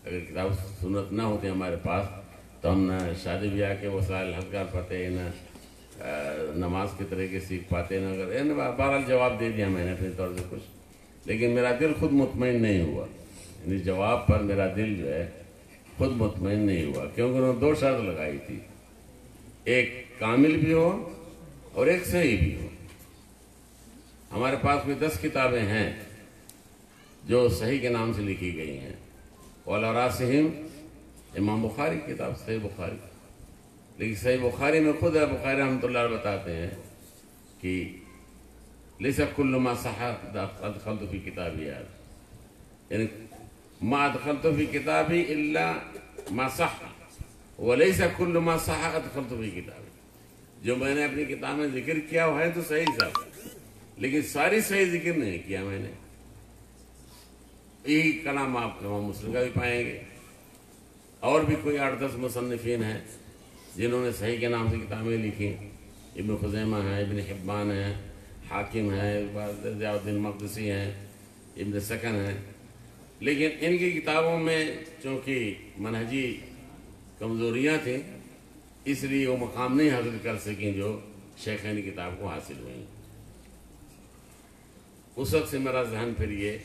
A: اگر کتاب و سنت نہ ہوتی ہمارے پاس تو ہم نہ شادی بیاہ کے وسائل حل کر پاتے, نہ نماز کے طریقے سیکھ پاتے, نہ اگر بہرحال جواب دے دیا میں نے اپنے طور سے کچھ. لیکن میرا دل خود مطمئن نہیں ہوا, یعنی جواب پر میرا دل جو ہے خود مطمئن نہیں ہوا, کیونکہ انہوں نے 2 شرط لگائی تھی, ایک کامل بھی ہو اور ایک صحیح بھی ہو. ہمارے پاس کوئی 10 کتابیں ہیں جو صحیح کے نام سے لکھی گئی ہیں. وعلی راسہم امام بخاری کی کتاب صحیح بخاری, لیکن صحیح بخاری میں خود ہے بخاری رحمۃ اللہ علیہ بتاتے ہیں کہ لیس کل ما صح ادخلت فی کتابی, یعنی ما ادخلت فی کتابی الا ما صح ولیس کل ما صح ادخلت فی کتابی. جو میں نے اپنی کتاب میں ذکر کیا وہ ہے تو صحیح صاحب, لیکن ساری صحیح ذکر نہیں کیا میں نے. یہی کلام آپ امام مسلم کا بھی پائیں گے. اور بھی کوئی 8-10 مصنفین ہیں جنہوں نے صحیح کے نام سے کتابیں لکھی. ابن خزیمہ ہیں, ابن حبان ہیں, حاکم ہیں, ضیاء الدین مقدسی ہیں, ابن سکن ہیں. لیکن ان کی کتابوں میں چونکہ منہجی کمزوریاں تھیں اس لیے وہ مقام نہیں حاصل کر سکیں جو شیخین کتاب کو حاصل ہوئیں. اس وقت سے میرا ذہن پھر یہ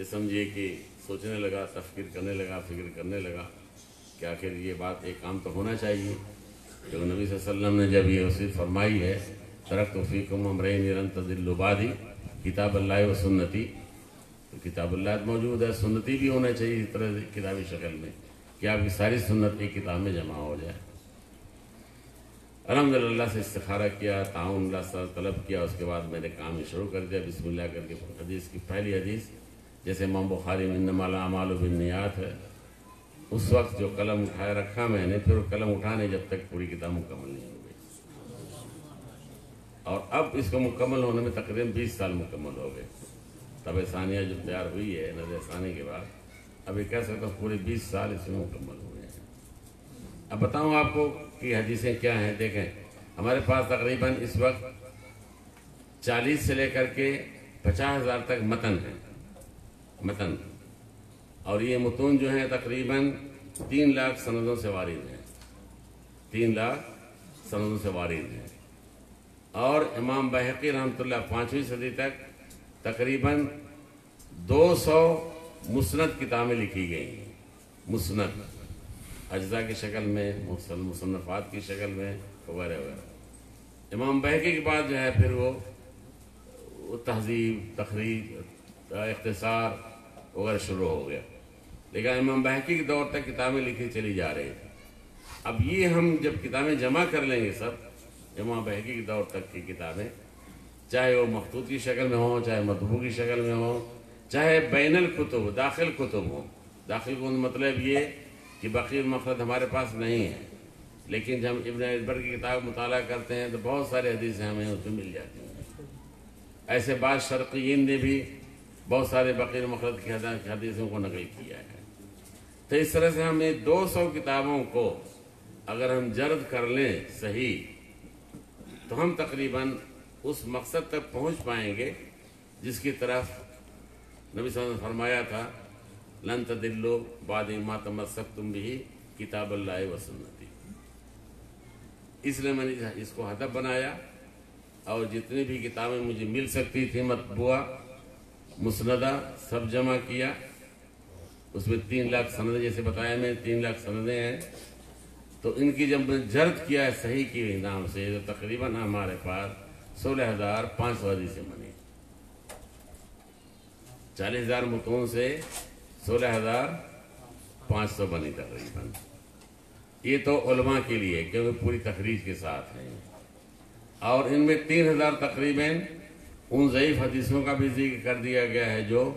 A: سمجھیے کہ سوچنے لگا, تفکر کرنے لگا, فکر کرنے لگا کہ آخر یہ بات ایک کام تو ہونا چاہیے. جو نبی صلی اللہ علیہ وسلم نے جب یہ وصیت فرمائی ہے ترکت فیکم امرین لن تضلوا بعدی کتاب اللہ و سنتی, تو کتاب اللہ موجود ہے, سنتی بھی ہونا چاہیے اس طرح کتابی شکل میں کہ آپ کی ساری سنت ایک کتاب میں جمع ہو جائے. الحمدللہ اللہ سے استخارہ کیا, تعاون اللہ سے طلب کیا. اس کے بعد میں نے کام شروع کر دیا بسم اللہ کر کے. حدیث کی پہلی حدیث جیسے امام بخاری میں انما الاعمال بالنیات ہے, اس وقت جو قلم اٹھائے رکھا میں نے, پھر قلم اٹھانے جب تک پوری کتاب مکمل نہیں ہو گئی. اور اب اس کو مکمل ہونے میں تقریباً 20 سال مکمل ہو گئے. طبع ثانیہ جو تیار ہوئی ہے نظر ثانی کے بعد، اب یہ کہہ سکتا ہوں پورے 20 سال اس میں مکمل ہوئے ہیں. اب بتاؤں آپ کو کہ حدیثیں کیا ہیں. دیکھیں ہمارے پاس تقریباً اس وقت 40 سے لے کر کے 50,000 تک متن ہیں، متن. اور یہ متون جو ہیں تقریباً 3 لاکھ سندوں سے وارد ہیں، 3 لاکھ سندوں سے وارد ہیں. اور امام بہقی رحمۃ اللہ 5ویں صدی تک تقریباً 200 مسند کتابیں لکھی گئی ہیں، مسند اجزاء کی شکل میں، مصنفات کی شکل میں وغیرہ وغیرہ. امام بہقی کے بعد جو ہے پھر وہ تہذیب، تخریج، اختصار وغیرہ شروع ہو گیا. لیکن امام بہقی کے دور تک کتابیں لکھی چلی جا رہی تھی. اب یہ ہم جب کتابیں جمع کر لیں گے سب امام بہقی کے دور تک کی کتابیں، چاہے وہ مخطوط کی شکل میں ہوں، چاہے مطبوع کی شکل میں ہوں، چاہے بین الکتب داخل کتب ہوں. داخل کتب مطلب یہ کہ بقی المخرج ہمارے پاس نہیں ہے، لیکن جب ہم ابن عبر کی کتاب مطالعہ کرتے ہیں تو بہت سارے حدیثیں ہمیں اس میں مل جاتی ہیں. ایسے بعض شرقیین نے بھی بہت سارے بقی المخرج کی حدیثوں کو نقل کیا ہے. تو اس طرح سے ہم 200 کتابوں کو اگر ہم جرد کر لیں صحیح، تو ہم تقریباً اس مقصد تک پہنچ پائیں گے جس کی طرف نبی صلی اللہ علیہ وسلم نے فرمایا تھا لن تضلوا بعد ما تمسکتم به کتاب اللہ و سنتی. اس لیے میں نے اس کو ہدف بنایا، اور جتنی بھی کتابیں مجھے مل سکتی تھیں مطبوعہ مسندہ سب جمع کیا. اس میں 3 لاکھ سندیں جیسے بتایا میں 3 لاکھ سندیں ہیں. تو ان کی جب میں جرد کیا ہے صحیح کی نام سے تو تقریباً ہمارے پاس 16,500 حدیثیں بنی. 40,000 متون سے 16,500 بنی تقریباً. یہ تو علماء کے لیے کیونکہ پوری تخریج کے ساتھ ہیں. اور ان میں 3,000 تقریباً ان ضعیف حدیثوں کا بھی ذکر کر دیا گیا ہے جو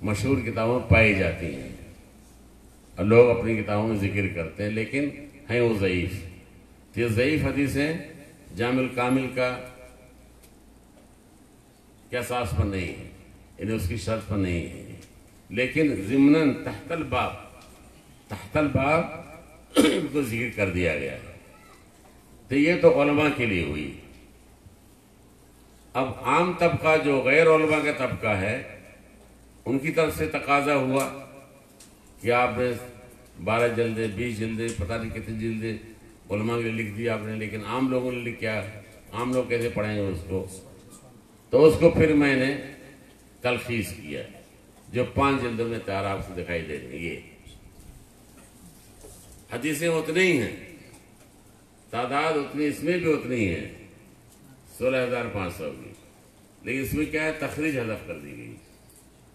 A: مشہور کتابوں میں پائی جاتی ہیں اور لوگ اپنی کتابوں میں ذکر کرتے ہیں لیکن ہیں وہ ضعیف. یہ ضعیف حدیثیں جامع الکامل کا کیا اساس پر نہیں ہے، یعنی اس کی شرط پر نہیں ہے، لیکن ضمناً تحت الباب کو ذکر کر دیا گیا ہے. تو یہ تو علماء کے لیے ہوئی. اب عام طبقہ جو غیر علماء کا طبقہ ہے ان کی طرف سے تقاضا ہوا کہ آپ نے 12 جلدیں 20 جلدیں پتہ نہیں کتنی جلدیں علماء کے لیے لکھ دی آپ نے، لیکن عام لوگوں نے لکھا، عام لوگ کیسے پڑھیں گے اس کو؟ تو اس کو پھر میں نے تلخیص کیا جو 5 جلدوں میں تیار آپ سے دکھائی دے رہی. یہ حدیثیں اتنی ہی ہیں، تعداد اتنی، اس میں بھی اتنی ہے 16,500 کی، لیکن اس میں کیا ہے تخریج حذف کر دی گئی،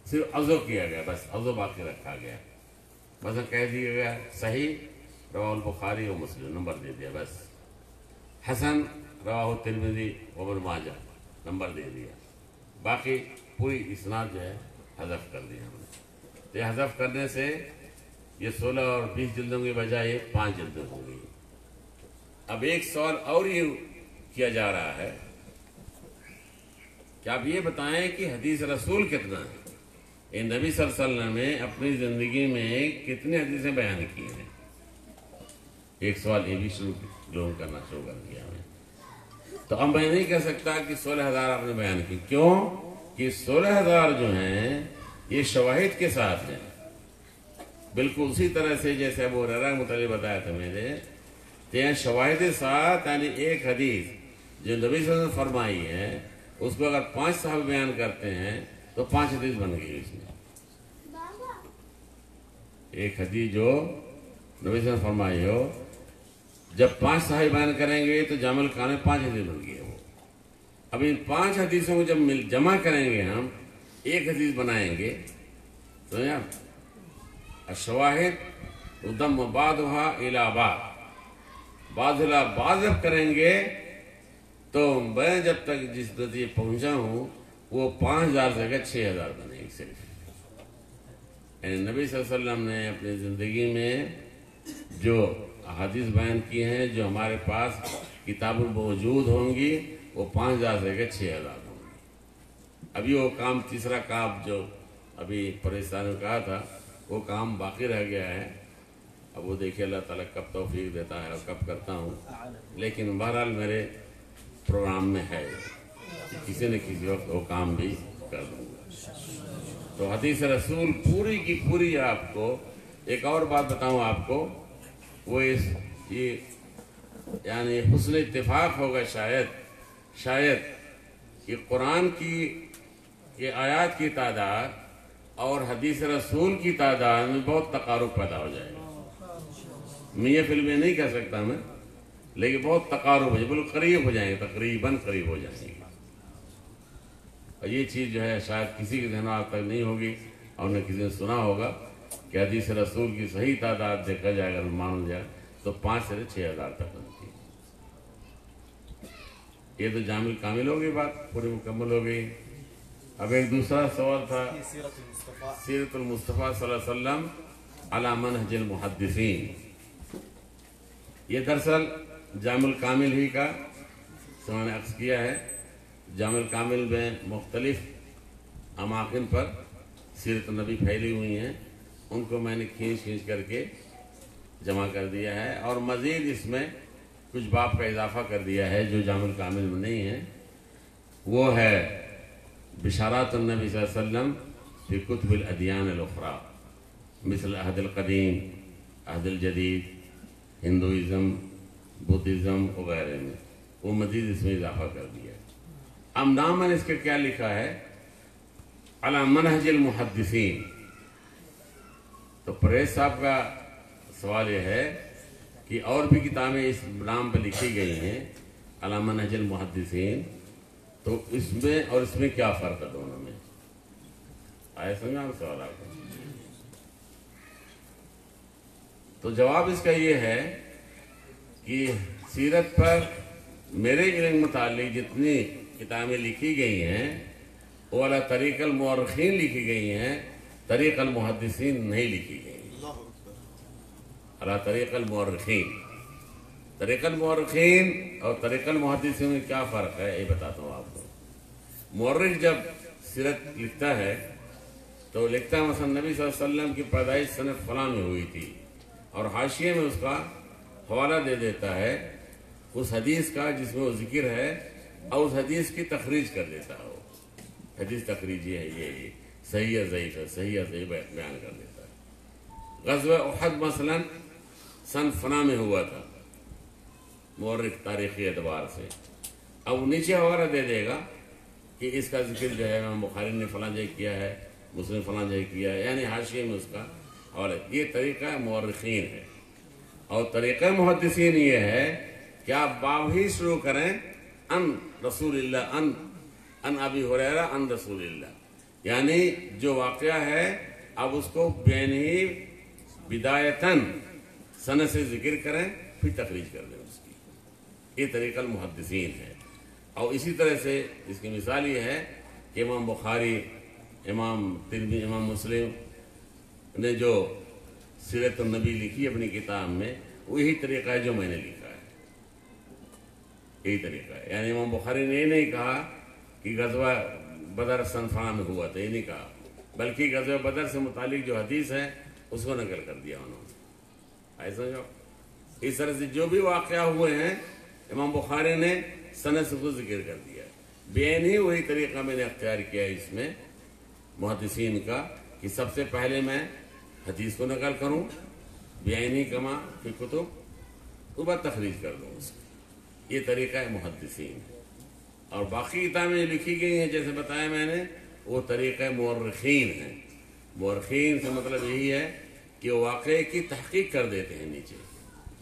A: صرف عزو کیا گیا، بس عزو باقی رکھا گیا. مثلا کہہ دیا گیا صحیح رواہ البخاری و مسلم نمبر دے دیا، بس حسن رواہ ترمذی و ابن ماجہ نمبر دے دیا، باقی پوری اسناد جو ہے حذف کر دیا ہم نے. تو یہ حذف کرنے سے یہ 16 اور 20 جلدوں کی بجائے 5 جلدیں ہو گئی. اب ایک سوال اور یہ کیا جا رہا ہے کہ آپ یہ بتائیں کہ حدیث رسول کتنا ہے؟ نبی صلی اللہ علیہ وسلم نے اپنی زندگی میں کتنے حدیثیں بیان کی ہیں؟ ایک سوال یہ بھی لوگوں کرنا شروع کر دیا ہمیں. تو اب میں نہیں کہہ سکتا کہ 16,000 آپ نے بیان کی، کیوں کہ 16,000 جو ہیں یہ شواہد کے ساتھ ہیں، بالکل اسی طرح سے جیسے ابو ہریرہ متعلق بتایا تھا میں نے. تو شواہد ساتھ یعنی ایک حدیث جو نبی صلی اللہ علیہ وسلم نے فرمائی ہے اس کو اگر 5 صحابہ بیان کرتے ہیں تو 5 حدیث بن گئی. اس میں ایک حدیث جو نبی صلی اللہ علیہ وسلم نے فرمائی ہو جب 5 صحابہ بیان کریں گے تو جامع الکامل 5 حدیث بن گئی. وہ اب ان 5 حدیثوں کو جب جمع کریں گے ہم ایک حدیث بنائیں گے. سمجھا؟ الشواہد ادم بعضھا الی بعض، بعض جب کریں گے تو میں جب تک جس نتیجے پہنچا ہوں وہ 5,000 سے اگر 6,000 بنے گی صرف. یعنی نبی صلی اللہ علیہ وسلم نے اپنی زندگی میں جو احادیث بیان کی ہیں جو ہمارے پاس کتابوں موجود ہوں گی وہ 5,000 سے کے 6,000 ہوں گے۔ ابھی وہ کام تیسرا کام جو ابھی پریستان میں کہا تھا وہ کام باقی رہ گیا ہے، اب وہ دیکھیے اللہ تعالیٰ کب توفیق دیتا ہے اور کب کرتا ہوں، لیکن بہرحال میرے پروگرام میں ہے کسی نہ کسی وقت وہ کام بھی کر دوں گا۔ تو حدیث رسول پوری کی پوری آپ کو ایک اور بات بتاؤں آپ کو، وہ یہ یعنی حسن اتفاق ہوگا شاید کہ قرآن کی یہ آیات کی تعداد اور حدیث رسول کی تعداد میں بہت تقارب پیدا ہو جائے گا۔ میں یہ فلمیں نہیں کہہ سکتا میں، لیکن بہت تقارب ہو جائے، بالکل قریب ہو جائیں گے، تقریباً قریب ہو جائیں گے۔ اور یہ چیز جو ہے شاید کسی کے ذہن آج تک نہیں ہوگی اور نہ کسی نے سنا ہوگا کہ حدیث رسول کی صحیح تعداد دیکھا جائے اگر مان جائے تو 5 سے 6,000 تک بنتی ہے۔ یہ تو جامع کامل ہو گئی، بات پوری مکمل ہو گئی۔ اب ایک دوسرا سوال تھا سیرت المصطفیٰ صلی اللہ علیہ وسلم علی منہج المحدثین۔ یہ دراصل جامع الکامل ہی کا میں نے عرض کیا ہے۔ جامع الکامل میں مختلف اماکن پر سیرت النبی پھیلی ہوئی ہیں، ان کو میں نے کھینچ کر کے جمع کر دیا ہے، اور مزید اس میں کچھ باب کا اضافہ کر دیا ہے جو جامع الکامل میں نہیں ہے۔ وہ ہے بشارات النبی صلی اللہ علیہ وسلم فی کتب الادیان الاخری مثل عہد القدیم، عہد الجدید، ہندوازم، بدھزم وغیرہ میں، وہ مزید اس میں اضافہ کر دیا ہے۔ اب نام میں نے اس کا کیا لکھا ہے، علی منہج المحدثین۔ تو پریس صاحب کا سوال یہ ہے کہ اور بھی کتابیں اس نام پہ لکھی گئی ہیں علی منہج المحدثین، تو اس میں اور اس میں کیا فرق ہے دونوں میں؟ آئے سمجھا سوال آپ کو؟ تو جواب اس کا یہ ہے کہ سیرت پر میرے علم متعلق جتنی کتابیں لکھی گئی ہیں وہ علی طریق المؤرخین لکھی گئی ہیں، طریق المحدثین نہیں لکھی گئی ہیں۔ علی طریق المؤرخین، طریق المؤرخین اور طریق المحدثین میں کیا فرق ہے یہ بتاتا ہوں آپ کو۔ مورخ جب سیرت لکھتا ہے تو لکھتا ہے مثلا نبی صلی اللہ علیہ وسلم کی پیدائش سنہ فلاں میں ہوئی تھی، اور حاشیے میں اس کا حوالہ دے دیتا ہے اس حدیث کا جس میں وہ ذکر ہے، اور اس حدیث کی تخریج کر دیتا ہے۔ وہ حدیث تخریجی ہے، یہ صحیح ہے ضعیف ہے، صحیح ہے ضعیف بیان کر دیتا ہے۔ غزوہ احد مثلا سن فلاں میں ہوا تھا، مورخ تاریخی اعتبار سے، اب نیچے حوالہ دے دے گا کہ اس کا ذکر جو ہے امام بخاری نے فلاں جگہ کیا ہے، مسلم فلاں جگہ کیا ہے، یعنی حاشیے میں اس کا حوالہ۔ یہ طریقہ مورخین ہے، اور طریقہ محدثین یہ ہے کہ آپ باب ہی شروع کریں ان رسول اللہ، ان ابی ہریرہ ان رسول اللہ، یعنی جو واقعہ ہے اب اس کو بین ہی بدایتاً سند سے ذکر کریں پھر تخریج کر دیں اس کی۔ یہ طریقہ المحدثین ہے۔ اور اسی طرح سے اس کی مثال یہ ہے کہ امام بخاری، امام ترمذی، امام مسلم نے جو سیرت النبی لکھی اپنی کتاب میں، وہی طریقہ ہے جو میں نے لکھا ہے، یہی طریقہ ہے۔ یعنی امام بخاری نے یہ نہیں کہا کہ غزوہ بدر سن فلاں میں ہوا تھا، یہ نہیں کہا، بلکہ غزوہ بدر سے متعلق جو حدیث ہے اس کو نقل کر دیا انہوں نے۔ ایسا جو اس طرح سے جو بھی واقعہ ہوئے ہیں امام بخاری نے سند سے کو ذکر کر دیا ہے۔ بین ہی وہی طریقہ میں نے اختیار کیا ہے اس میں محدثین کا، کہ سب سے پہلے میں حدیث کو نقل کروں بیانی کما فی کتب، اس بعد تخریج کر دوں اس کی۔ یہ طریقہ ہے محدثین۔ اور باقی کتابیں لکھی گئی ہیں جیسے بتایا میں نے، وہ طریقہ مورخین ہے۔ مورخین سے مطلب یہی ہے کہ وہ واقعے کی تحقیق کر دیتے ہیں نیچے،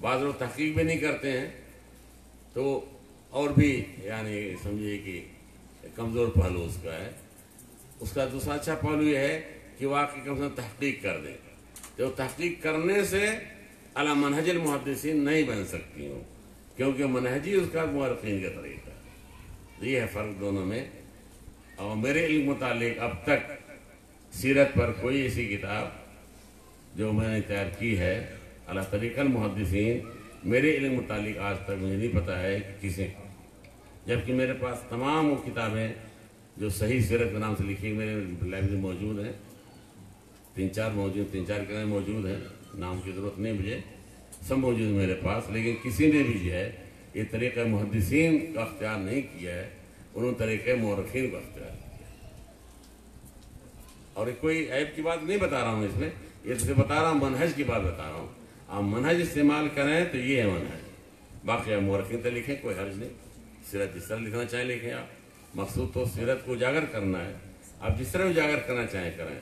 A: بعض لوگ تحقیق بھی نہیں کرتے ہیں تو اور بھی یعنی سمجھیے کہ کمزور پہلو اس کا ہے۔ اس کا دوسرا اچھا پہلو یہ ہے کہ واقعی کم سے کم تحقیق کر دیں، تو تحقیق کرنے سے علی منہج المحدثین نہیں بن سکتی ہوں، کیونکہ منہجی اس کا مورخین کا طریقہ ہے۔ یہ ہے فرق دونوں میں۔ اور میرے علم متعلق اب تک سیرت پر کوئی ایسی کتاب جو میں نے تیار کی ہے علی طریق المحدثین، میرے علم متعلق آج تک مجھے نہیں پتا ہے کہ کسی جبکہ میرے پاس تمام وہ کتابیں جو صحیح سیرت کے نام سے لکھی میرے لائبریری موجود ہیں، 3-4 کتابیں موجود ہیں، نام کی ضرورت نہیں مجھے، سب موجود ہیں میرے پاس. لیکن کسی نے بھی جو ہے یہ طریقہ محدثین کا اختیار نہیں کیا ہے، انہوں نے طریقہ مورخین کا اختیار کیا. اور کوئی عیب کی بات نہیں بتا رہا ہوں اس میں، یہ تو بتا رہا ہوں منہج کی بات بتا رہا ہوں. آپ منہج استعمال کریں تو یہ ہے منہج. باقی آپ مورخین سے لکھیں، کوئی حرج نہیں. سیرت جس طرح لکھنا چاہیں لکھیں. آپ مقصود تو سیرت کو اجاگر کرنا ہے، آپ جس طرح اجاگر کرنا چاہیں کریں،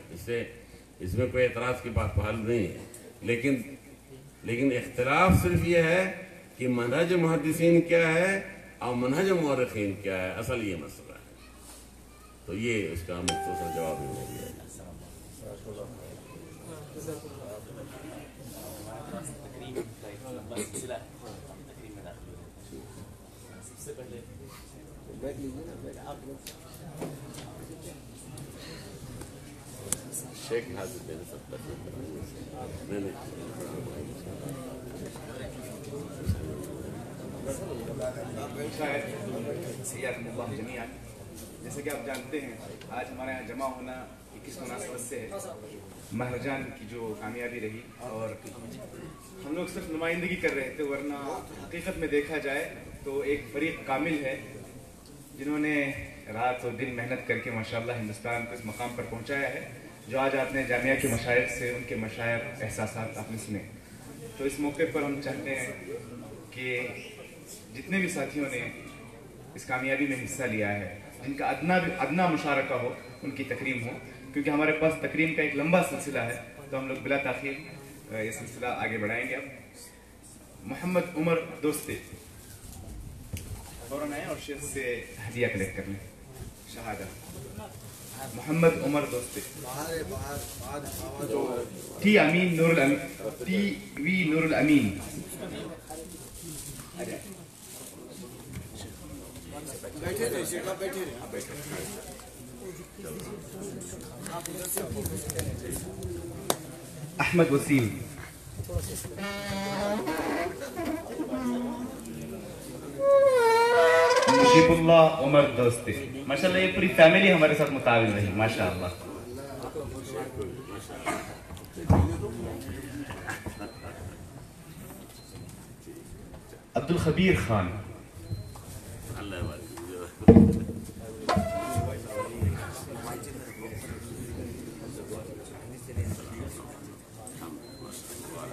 A: اس میں کوئی اعتراض کی بات پہلو نہیں ہے. لیکن اختلاف صرف یہ ہے کہ منہج محدثین کیا ہے اور منہج مورخین کیا ہے، اصل یہ مسئلہ ہے. تو یہ اس کا مختصر جواب ہو گیا. شیخ حاضر دینے سب
C: جیسا کہ آپ جانتے ہیں آج ہمارے یہاں جمع ہونا کس مناسبت سے ہے، مہرجان کی جو کامیابی رہی، اور ہم لوگ صرف نمائندگی کر رہے تھے، ورنہ حقیقت میں دیکھا جائے تو ایک فریق کامل ہے جنہوں نے رات اور دن محنت کر کے ماشاءاللہ ہندوستان کو اس مقام پر پہنچایا ہے جو آج آپ نے جامعہ کے مشائخ سے ان کے مشاعر احساسات آپ نے سنے. تو اس موقع پر ہم چاہتے ہیں کہ جتنے بھی ساتھیوں نے اس کامیابی میں حصہ لیا ہے، جن کا ادنا مشارکہ ہو، ان کی تکریم ہو، کیونکہ ہمارے پاس تکریم کا ایک لمبا سلسلہ ہے. تو ہم لوگ بلا تاخیر یہ سلسلہ آگے بڑھائیں گے. اب محمد عمر دوستے فوراً آئیں اور شیخ سے ہدیہ کلیکٹ کر لیں. شہادت محمد عمر دوستے. ٹی امین نور الامین، ٹی وی نور الامین. احمد وسیم. مجیب اللہ عمر دوستی. ماشاءاللہ یہ پوری فیملی ہمارے ساتھ متعاون رہی ماشاءاللہ. عبد الخبیر خان.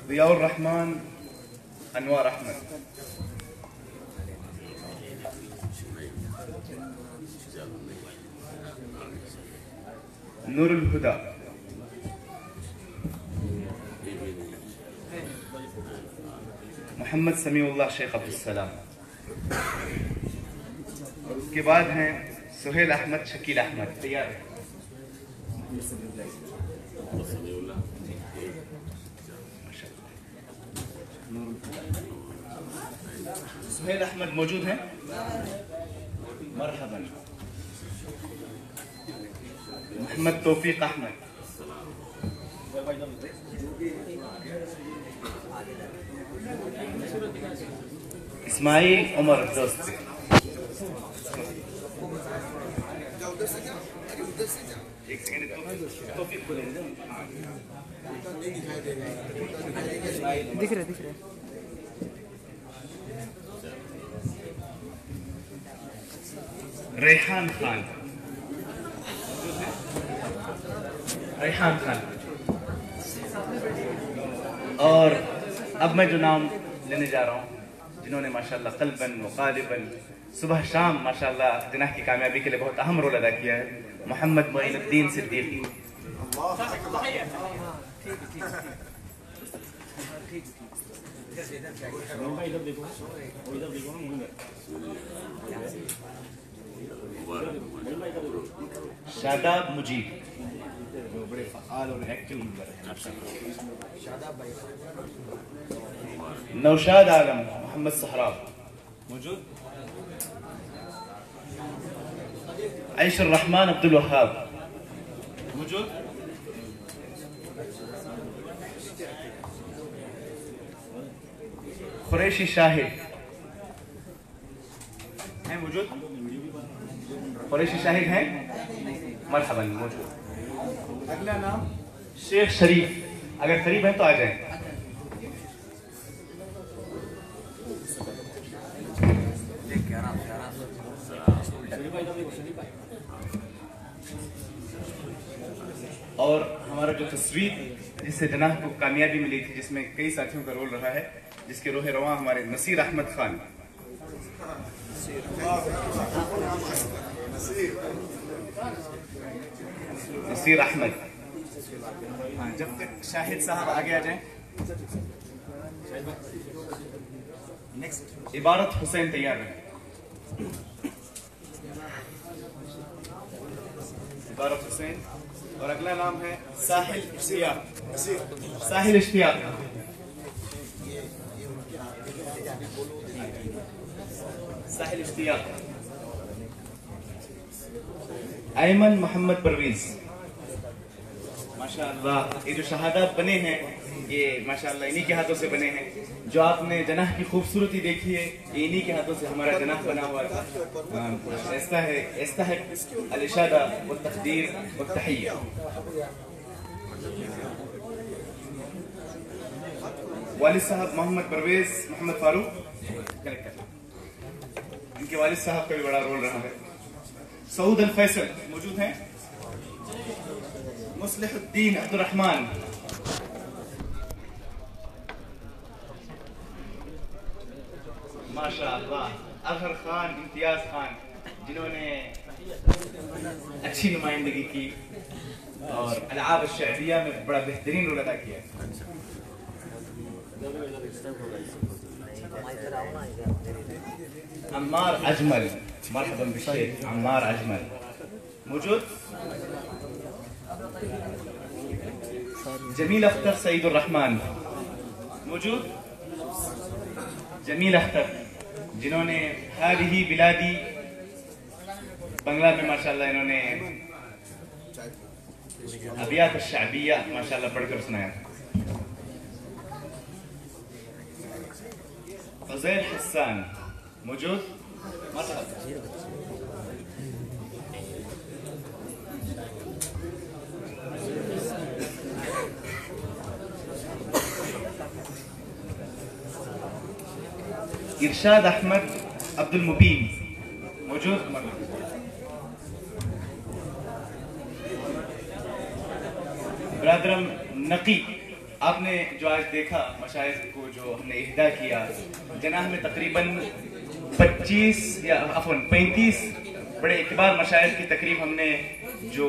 C: ضیاء الرحمن انوار احمد. نور الہدا. محمد سمیع اللہ شیخ عبدالسلام. اور اس کے بعد ہیں سہیل احمد شکیل احمد. تیار ہے؟ سہیل احمد موجود ہیں؟ مرحبا. محمد توفیق احمد. اسماعیل عمر دوستی. ایک سیکنڈ توفیق کو لے
D: دکھ رہے.
C: ریحان خان. ریحان خان. اور اب میں جو نام لینے جا رہا ہوں جنہوں نے ماشاءاللہ قلباً وقالباً صبح شام ماشاءاللہ جناح کی کامیابی کے لیے بہت اہم رول ادا کیا ہے. محمد معین الدین صدیقی. شاداب مجید. بڑے فعال اور ایکٹیو ممبر ہیں. نوشاد عالم. محمد سہراب موجود. عیش الرحمن عبد الوہاب موجود. قریشی شاہد. موجود؟ قریشی شاہد ہیں؟ مرحبا موجود. اگلا نام شیخ شریف، اگر قریب ہیں تو آ جائیں. اور ہمارا جو تصویر جس سے جناح کو کامیابی ملی تھی، جس میں کئی ساتھیوں کا رول رہا ہے، جس کے روح رواں ہمارے نصیر احمد خان. نصیر احمد. جب تک شاہد صاحب آگے آ جائیں. نیکسٹ عبارت حسین تیار رہے. عبارت حسین. اور اگلا نام ہے ساحل اشتیاق. ساحل اشتیاق. ساحل اشتیاق. ایمن محمد پرویز. ماشاءاللہ یہ جو شہادات بنے ہیں یہ ماشاءاللہ انہی کے ہاتھوں سے بنے ہیں. جو آپ نے جناح کی خوبصورتی دیکھی ہے یہ انہی کے ہاتھوں سے ہمارا جناح بنا ہوا تھا. يستحق الاشادہ والتقدیر والتحیہ. والد صاحب محمد پرویز محمد فاروق. ان کے والد صاحب کا بھی بڑا رول رہا ہے. سعود الفیصل موجود ہیں. مصلح الدین عبد الرحمن. ماشاء اللہ اظہر خان امتیاز خان جنہوں نے اچھی نمائندگی کی اور العاب الشعبیہ میں بڑا بہترین رول ادا کیا. عمار اجمل. مرحبا بالشیخ عمار اجمل موجود. جمیل اختر سعید الرحمن موجود. جمیل اختر جنہوں نے هذه بلادی بنگلہ میں ماشاءاللہ انہوں نے ابیات الشعبیہ ماشاءاللہ پڑھ کر سنایا. فضیل حسان موجود. ارشاد احمد عبد المبین موجود. برادرم نقی. آپ نے جو آج دیکھا مشائخ کو جو ہم نے اہدا کیا جناح میں تقریباً 35 بڑے اعتبار مشائخ کی تقریب ہم نے جو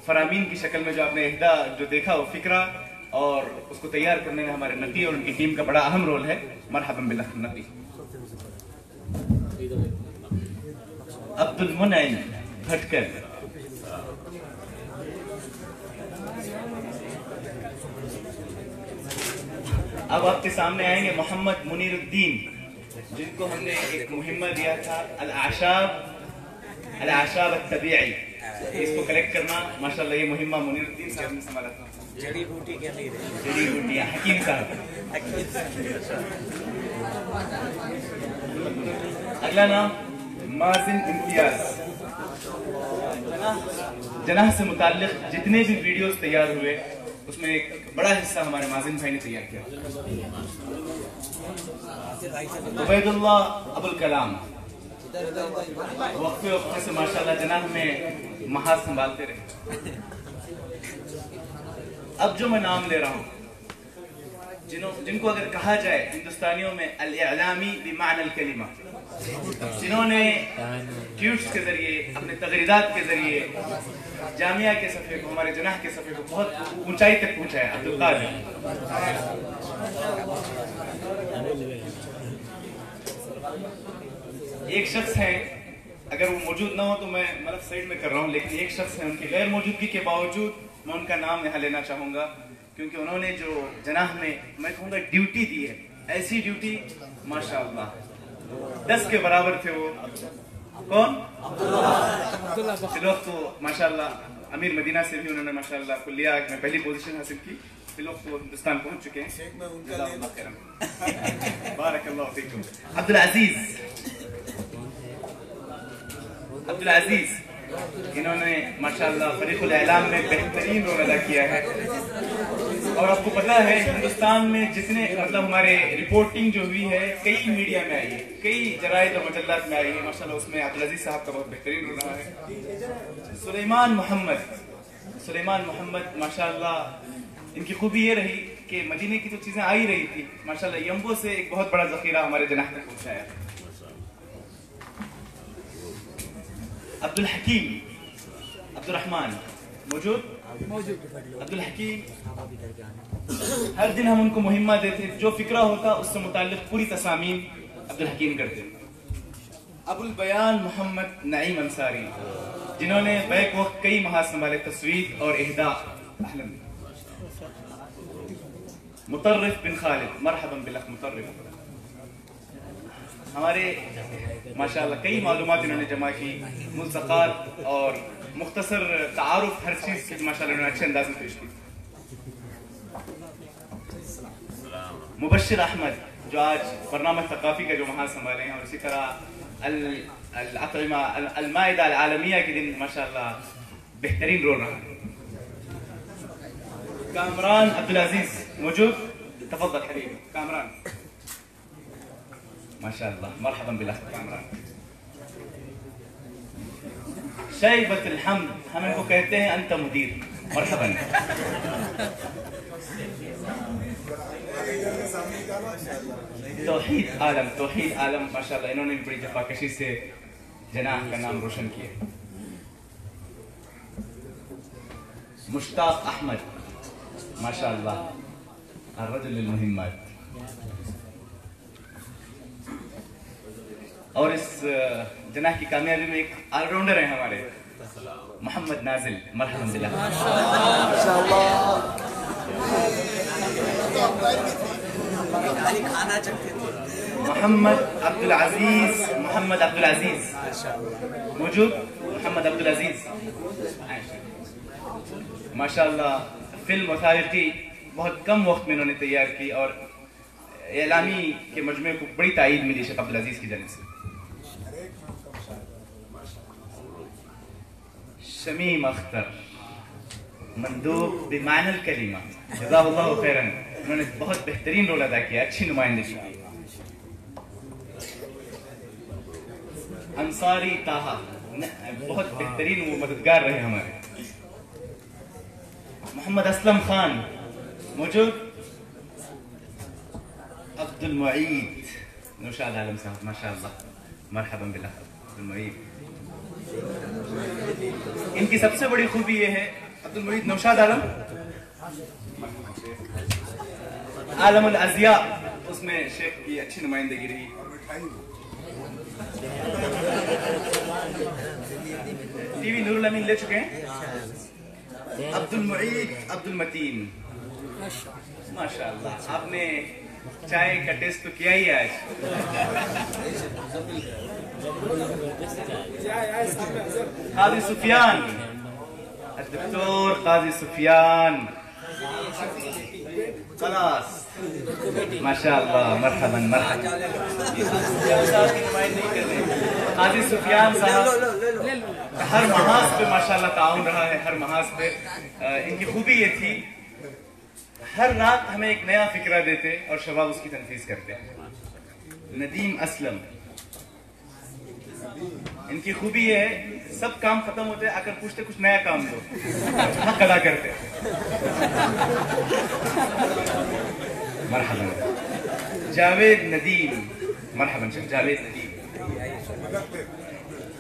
C: فرامین کی شکل میں جو آپ نے اہدا جو دیکھا وہ فکرہ اور اس کو تیار کرنے میں ہمارے نقی اور ان کی ٹیم کا بڑا اہم رول ہے. مرحبا باللہ نقی. عبد المنعم بھٹکر. اب آپ کے سامنے آئیں گے محمد منیر الدین جن کو ہم نے ایک مہمہ دیا تھا الاعشاب الطبیعی. اس کو کلیکٹ کرنا ماشاءاللہ یہ مہمہ منیر الدین صاحب نے سنبھالا تھا.
D: جڑی بوٹی کے لیے
C: جڑی بوٹیاں حکیم صاحب. اگلا نام مازن امتیاز. جناح سے متعلق جتنے بھی ویڈیوز تیار ہوئے اس میں ایک بڑا حصہ ہمارے مازن بھائی نے تیار کیا. عبید اللہ ابو الکلام وقفے وقفے سے ماشاءاللہ جناح میں محاذ سنبھالتے رہے. اب جو میں نام لے رہا ہوں جن کو اگر کہا جائے ہندوستانیوں میں الاعلامی بمعنی الکلمہ، جنہوں نے ٹویٹس کے ذریعے اپنے تغریدات کے ذریعے جامعہ کے صفحے کو ہمارے جناح کے صفحے کو بہت اونچائی تک پہنچایا. عبدالقادر. ایک شخص ہے اگر وہ موجود نہ ہو تو میں مطلب سائڈ میں کر رہا ہوں، لیکن ایک شخص ہے ان کی غیر موجودگی کے باوجود میں ان کا نام یہاں لینا چاہوں گا کیونکہ انہوں نے جو جناح میں میں کہوں گا ڈیوٹی دی ہے، ایسی ڈیوٹی ماشاءاللہ 10 کے برابر تھے. وہ کون؟ فی الوقت تو ماشاءاللہ امیر مدینہ سے بھی انہوں نے ماشاءاللہ کلیہ میں پہلی پوزیشن حاصل کی. فی الوقت وہ ہندوستان پہنچ چکے ہیں. بارک اللہ فیکم. عبدالعزیز عبدالعزیز، انہوں نے ماشاءاللہ فریق الاعلام میں بہترین رول ادا کیا ہے. اور آپ کو پتہ ہے ہندوستان میں جتنے مطلب ہمارے رپورٹنگ جو ہوئی ہے کئی میڈیا میں آئی ہے، کئی جرائد اور مجلات میں آئی ہے ماشاءاللہ، اس میں عبدالعزیز صاحب کا بہت بہترین رول رہا ہے. سلیمان محمد ماشاءاللہ، ان کی خوبی یہ رہی کہ مدینے کی جو چیزیں آئی رہی تھی ماشاءاللہ یمبو سے ایک بہت بڑا ذخیرہ ہمارے جناح تک پہنچایا. عبدالحکیم عبدالرحمان موجود؟ عبدالحکیم، ہر دن ہم ان کو مہمہ دیتے، جو فکرہ ہوتا اس سے متعلق پوری تسامین عبدالحکیم کرتے. ابو البیان محمد نعیم انصاری، جنہوں نے بیک وقت کئی محاذ سنبھالے، تصویر اور اہداء. مطرف بن خالد، مرحبا بالأخ مطرف، ہمارے ماشاءاللہ کئی معلومات انہوں نے جمع کی، ملصقات اور مختصر تعارف ہر چیز کی ماشاءاللہ انہوں نے اچھے انداز میں پیش کی. مبشر احمد، جو آج برنامج ثقافی کا جو محاذ سنبھالے ہیں، اور اسی طرح الأطعمة المائدہ العالمیہ کے دن ماشاءاللہ بہترین رول رہا. کامران عبدالعزیز موجود؟ تفضل حبیبی کامران، ماشاءاللہ مرحبا بالأخ کامران. شیبۃ الحمد، ہم ان کو کہتے ہیں انت مدیر، مرحبا. توحید عالم ماشاءاللہ، انہوں نے بڑی جفاکشی سے جناح کا نام روشن کیا. مشتاق احمد، ماشاءاللہ الرجل المہمات. اور اس جناح کی کامیابی میں ایک آل راؤنڈر ہیں ہمارے محمد نازل، مرحبا بالله. محمد عبدالعزیز موجود؟ محمد عبدالعزیز ماشاءاللہ فلم وثائقی بہت کم وقت میں انہوں نے تیار کی، اور اعلامی کے مجموعے کو بڑی تائید ملی شیخ عبدالعزیز کی جانب سے. شمیم اختر، مندوب بمعنی الکلمہ، جزاہ اللہ خیراً، انہوں نے بہت بہترین رول ادا کیا، اچھی نمائندگی کی. انصاری طاہا، بہت بہترین وہ مددگار رہے ہمارے. محمد اسلم خان موجود؟ عبد المعید نوشاد عالم صاحب، ماشاءاللہ مرحبا بالله. عبد المعید، ان کی سب سے بڑی خوبی یہ ہے، عبد المعید نوشاد عالم، عالم الازیاء، اس میں شیخ کی اچھی نمائندگی رہی. ٹی وی نور الامین لے چکے ہیں. عبد المعید عبد المتین، ماشاءاللہ آپ نے چائے کا ٹیسٹ تو کیا ہی آج. قاضی سفیان، الدکتور قاضی سفیان خلاص، ماشاءاللہ مرحبا مرحبا. قاضی سفیان صاحب ہر محاذ پہ ماشاءاللہ تعاون رہا ہے، ہر محاذ پہ. ان کی خوبی یہ تھی ہر رات ہمیں ایک نیا فکرہ دیتے اور شباب اس کی تنفیذ کرتے. ندیم اسلم، ان کی خوبی یہ ہے سب کام ختم ہوتے آ کر پوچھتے کچھ نیا کام دو، حق ادا کرتے. مرحبا. جاوید ندیم، مرحبا شیخ جاوید ندیم.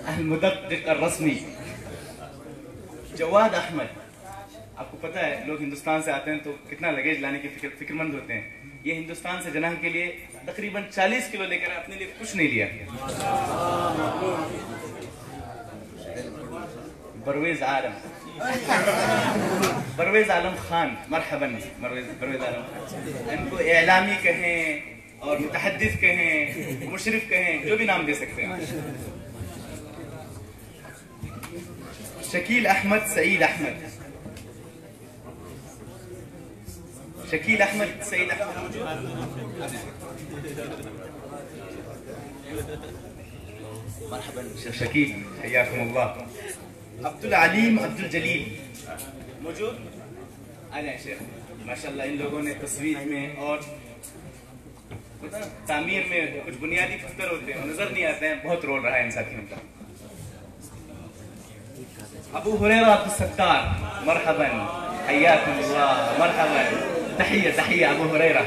C: المدقق الرسمی جواد احمد، آپ کو پتہ ہے لوگ ہندوستان سے آتے ہیں تو کتنا لگیج لانے کی فکر مند ہوتے ہیں. یہ ہندوستان سے جناح کے لیے تقریباً 40 کلو لے کر اپنے لیے کچھ نہیں لیا. پرویز عالم خان، مرحبا. پرویز عالم خان، ان کو اعلامی کہیں اور متحدث کہیں، مشرف کہیں، جو بھی نام دے سکتے ہیں. شکیل احمد سعید احمد، شکیل احمد سعید احمد. مرحبا شیخ شکیب حیاکم اللہ. عبد العلیم عبد الجلیل موجود؟ آ جائیں شیخ. ماشاء اللہ ان لوگوں نے تصویر میں اور تعمیر میں کچھ بنیادی پتھر ہوتے ہیں نظر نہیں آتے ہیں, بہت رول رہا ہے ان ساتھیوں کا. ابو ہریرہ عبد الستار مرحبا حیاکم اللہ مرحبا. تحیہ تحیہ ابو ہریرہ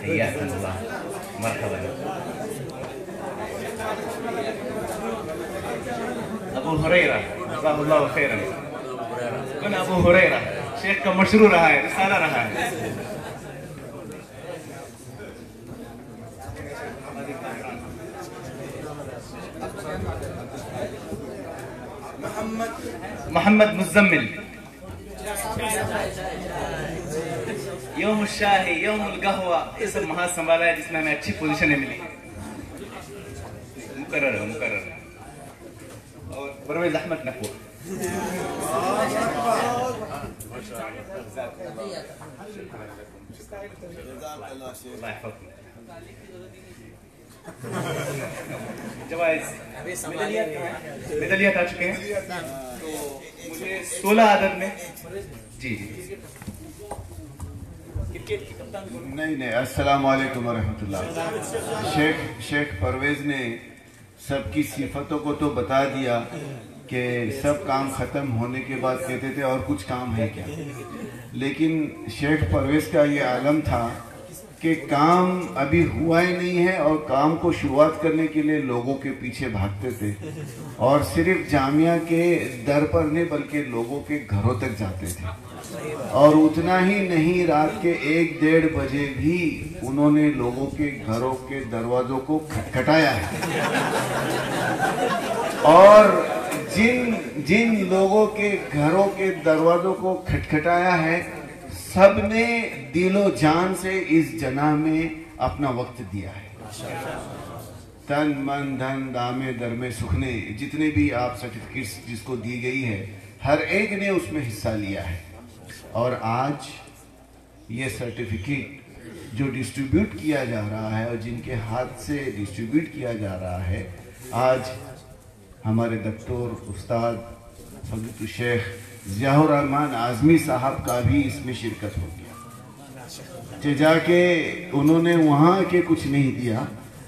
C: حیاکم اللہ مرحبا. ابو ہریرہ جزاہ اللہ خیرا. کون ابو ہریرہ شیخ کا مشروع رہا ہے, رسالہ رہا ہے. محمد مزمل یوم الشاہی یوم القہوہ, یہ سب وہاں سنبھالا ہے جس میں ہمیں اچھی پوزیشنیں ملی. مقرر ہے مقرر. اور پرویز احمد نقور. اللہ يحفظكم. جوائز میڈلیات آ چکے ہیں تو مجھے 16 عدد میں. جی جی
E: نہیں السلام علیکم ورحمۃ اللہ. شیخ پرویز نے سب کی صفتوں کو تو بتا دیا کہ سب کام ختم ہونے کے بعد کہتے تھے اور کچھ کام ہے کیا, لیکن شیخ پرویز کا یہ عالم تھا کہ کام ابھی ہوا ہی نہیں ہے اور کام کو شروعات کرنے کے لیے لوگوں کے پیچھے بھاگتے تھے, اور صرف جامعہ کے در پر نہیں بلکہ لوگوں کے گھروں تک جاتے تھے. اور اتنا ہی نہیں, رات کے 1-1:30 بجے بھی انہوں نے لوگوں کے گھروں کے دروازوں کو کھٹکھٹایا ہے. اور جن لوگوں کے گھروں کے دروازوں کو کھٹکھٹایا ہے سب نے دل و جان سے اس جناح میں اپنا وقت دیا ہے. تن من دھن دامے درمے سکھنے جتنے بھی آپ سرٹیفکیٹس جس کو دی گئی ہے ہر ایک نے اس میں حصہ لیا ہے. اور آج یہ سرٹیفکیٹ جو ڈسٹریبیوٹ کیا جا رہا ہے اور جن کے ہاتھ سے ڈسٹریبیوٹ کیا جا رہا ہے, آج ہمارے دکتور استاد فضیلت الشیخ ضیاء الرحمن اعظمی صاحب کا بھی اس میں شرکت ہو گیا. جا کے انہوں نے وہاں کے کچھ نہیں دیا,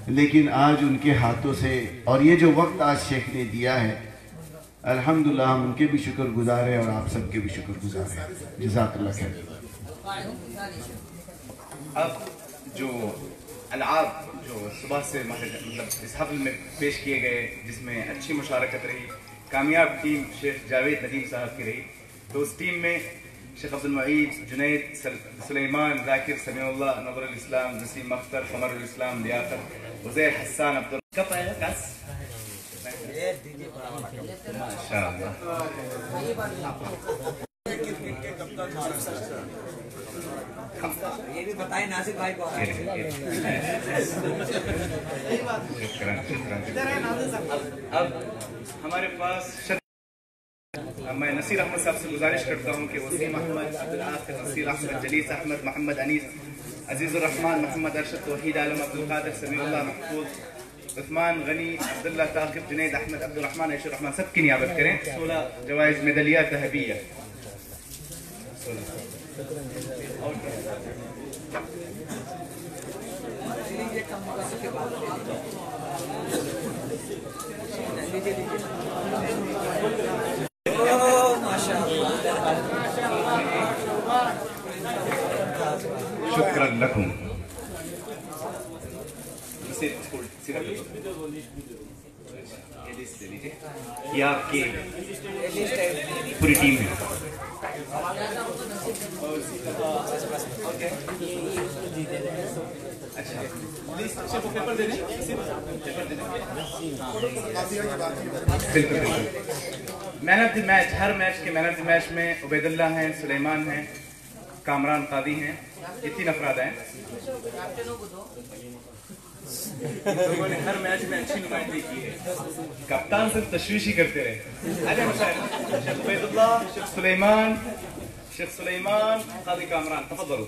E: لیکن آج ان کے ہاتھوں سے, اور یہ جو وقت آج شیخ نے دیا ہے الحمدللہ ہم ان کے بھی شکر گزار ہیں اور آپ سب کے بھی شکر گزار ہیں. جزاک اللہ خیر.
C: اب جو العاب جو صبح سے مطلب اس حفل میں پیش کیے گئے جس میں اچھی مشارکت رہی, کامیاب ٹیم شیخ جاوید ندیم صاحب کی رہی, تو اس ٹیم میں شیخ عبد المعید, جنید, سلیمان, ذاکر, سمیع اللہ, نظر الاسلام, نسیم اختر, قمر الاسلام, لیاقت, عزیر حسان, عبد کب آئے گا کاس ماشاء اللہ.
D: یہ بھی بتائیں ناصر بھائی کو.
C: اب ہمارے پاس میں نصیر احمد صاحب سے گزارش کرتا ہوں کہ وسیم احمد, عبدالآخر, نصیر احمد, جلیس احمد, محمد انیس, عزیز الرحمن, محمد ارشد, توحید عالم, عبدالقادر, سمیع اللہ, محفوظ, عثمان غنی, عبداللہ ثاقب, جنید احمد, عبد الرحمن, عیش الرحمن سب کی نیابت کریں. 16 جوائز میڈلیات ذهبیہ. شکرا لکم. یہ آپ کی پوری ٹیم ہے. بالکل مین آف دی میچ, ہر میچ کے مین آف دی میچ میں عبید اللہ ہیں, سلیمان ہیں, کامران قاضی ہیں, یہ 3 افراد ہیں. لوگوں نے ہر میچ میں اچھی نمائندگی کی ہے. کپتان صرف تشویش ہی کرتے رہے. شیخ عبید اللہ, شیخ سلیمان, قاضی کامران, تفضلوا.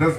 F: 10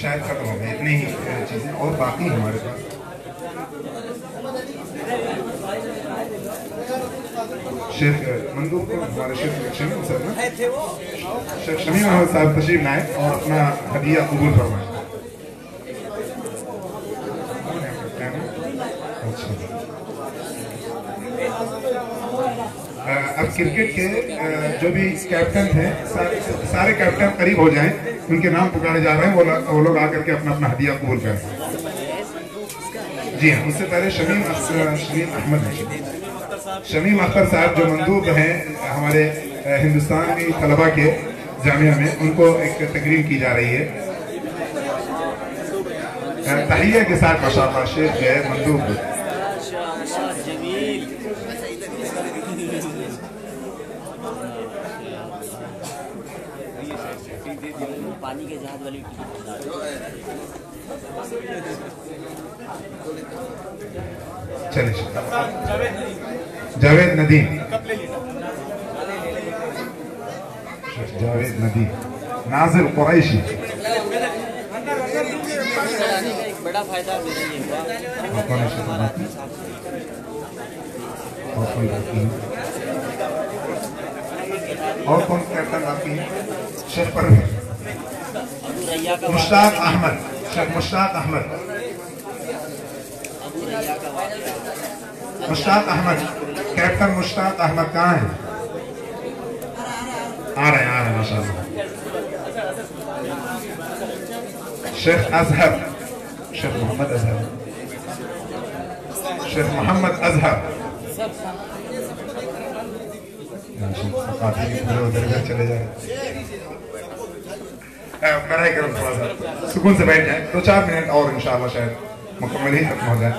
F: شاید ختم ہو گئے. اتنی ہی چیزیں اور باقی ہیں ہمارے پاس. شیخ مندوب کو ہمارے شیخ شمیم صاحب نا شیخ شمیم احمد صاحب تشریف لائیں اور اپنا ہدیہ قبول فرمائیں. اب کرکٹ کے جو بھی کیپٹن تھے سارے کیپٹن قریب ہو جائیں, ان کے نام پکارے جا رہے ہیں, وہ لوگ آ کر کے اپنا اپنا ہدیہ قبول کریں. جی ہاں, اس سے پہلے شمیم احمد ہیں. شمیم اختر صاحب جو مندوب ہیں ہمارے ہندوستانی طلبہ کے جامعہ میں, ان کو ایک تقریم کی جا رہی ہے تحیہ کے ساتھ. ماشاءاللہ شیخ جو ہے مندوب
G: پانی کے جہاز والی
F: چلے جاوید ندیم, جاوید ندیم, ناظر قریشی.
G: ایک بڑا فائدہ
F: اور کون کیپٹن باقی ہے؟ شیخ پرویز, مشتاق احمد, شیخ مشتاق احمد, مشتاق احمد, کیپٹن مشتاق احمد کہاں ہیں؟ آ رہے ہیں ماشاءاللہ. شیخ اظہر, شیخ محمد اظہر, شیخ محمد اظہر. ادھر چلے جائیں, براہ کرم تھوڑا سا سکون سے بیٹھ جائیں, 2-4 منٹ اور انشاءاللہ شاید مکمل ہی ختم ہو جائے.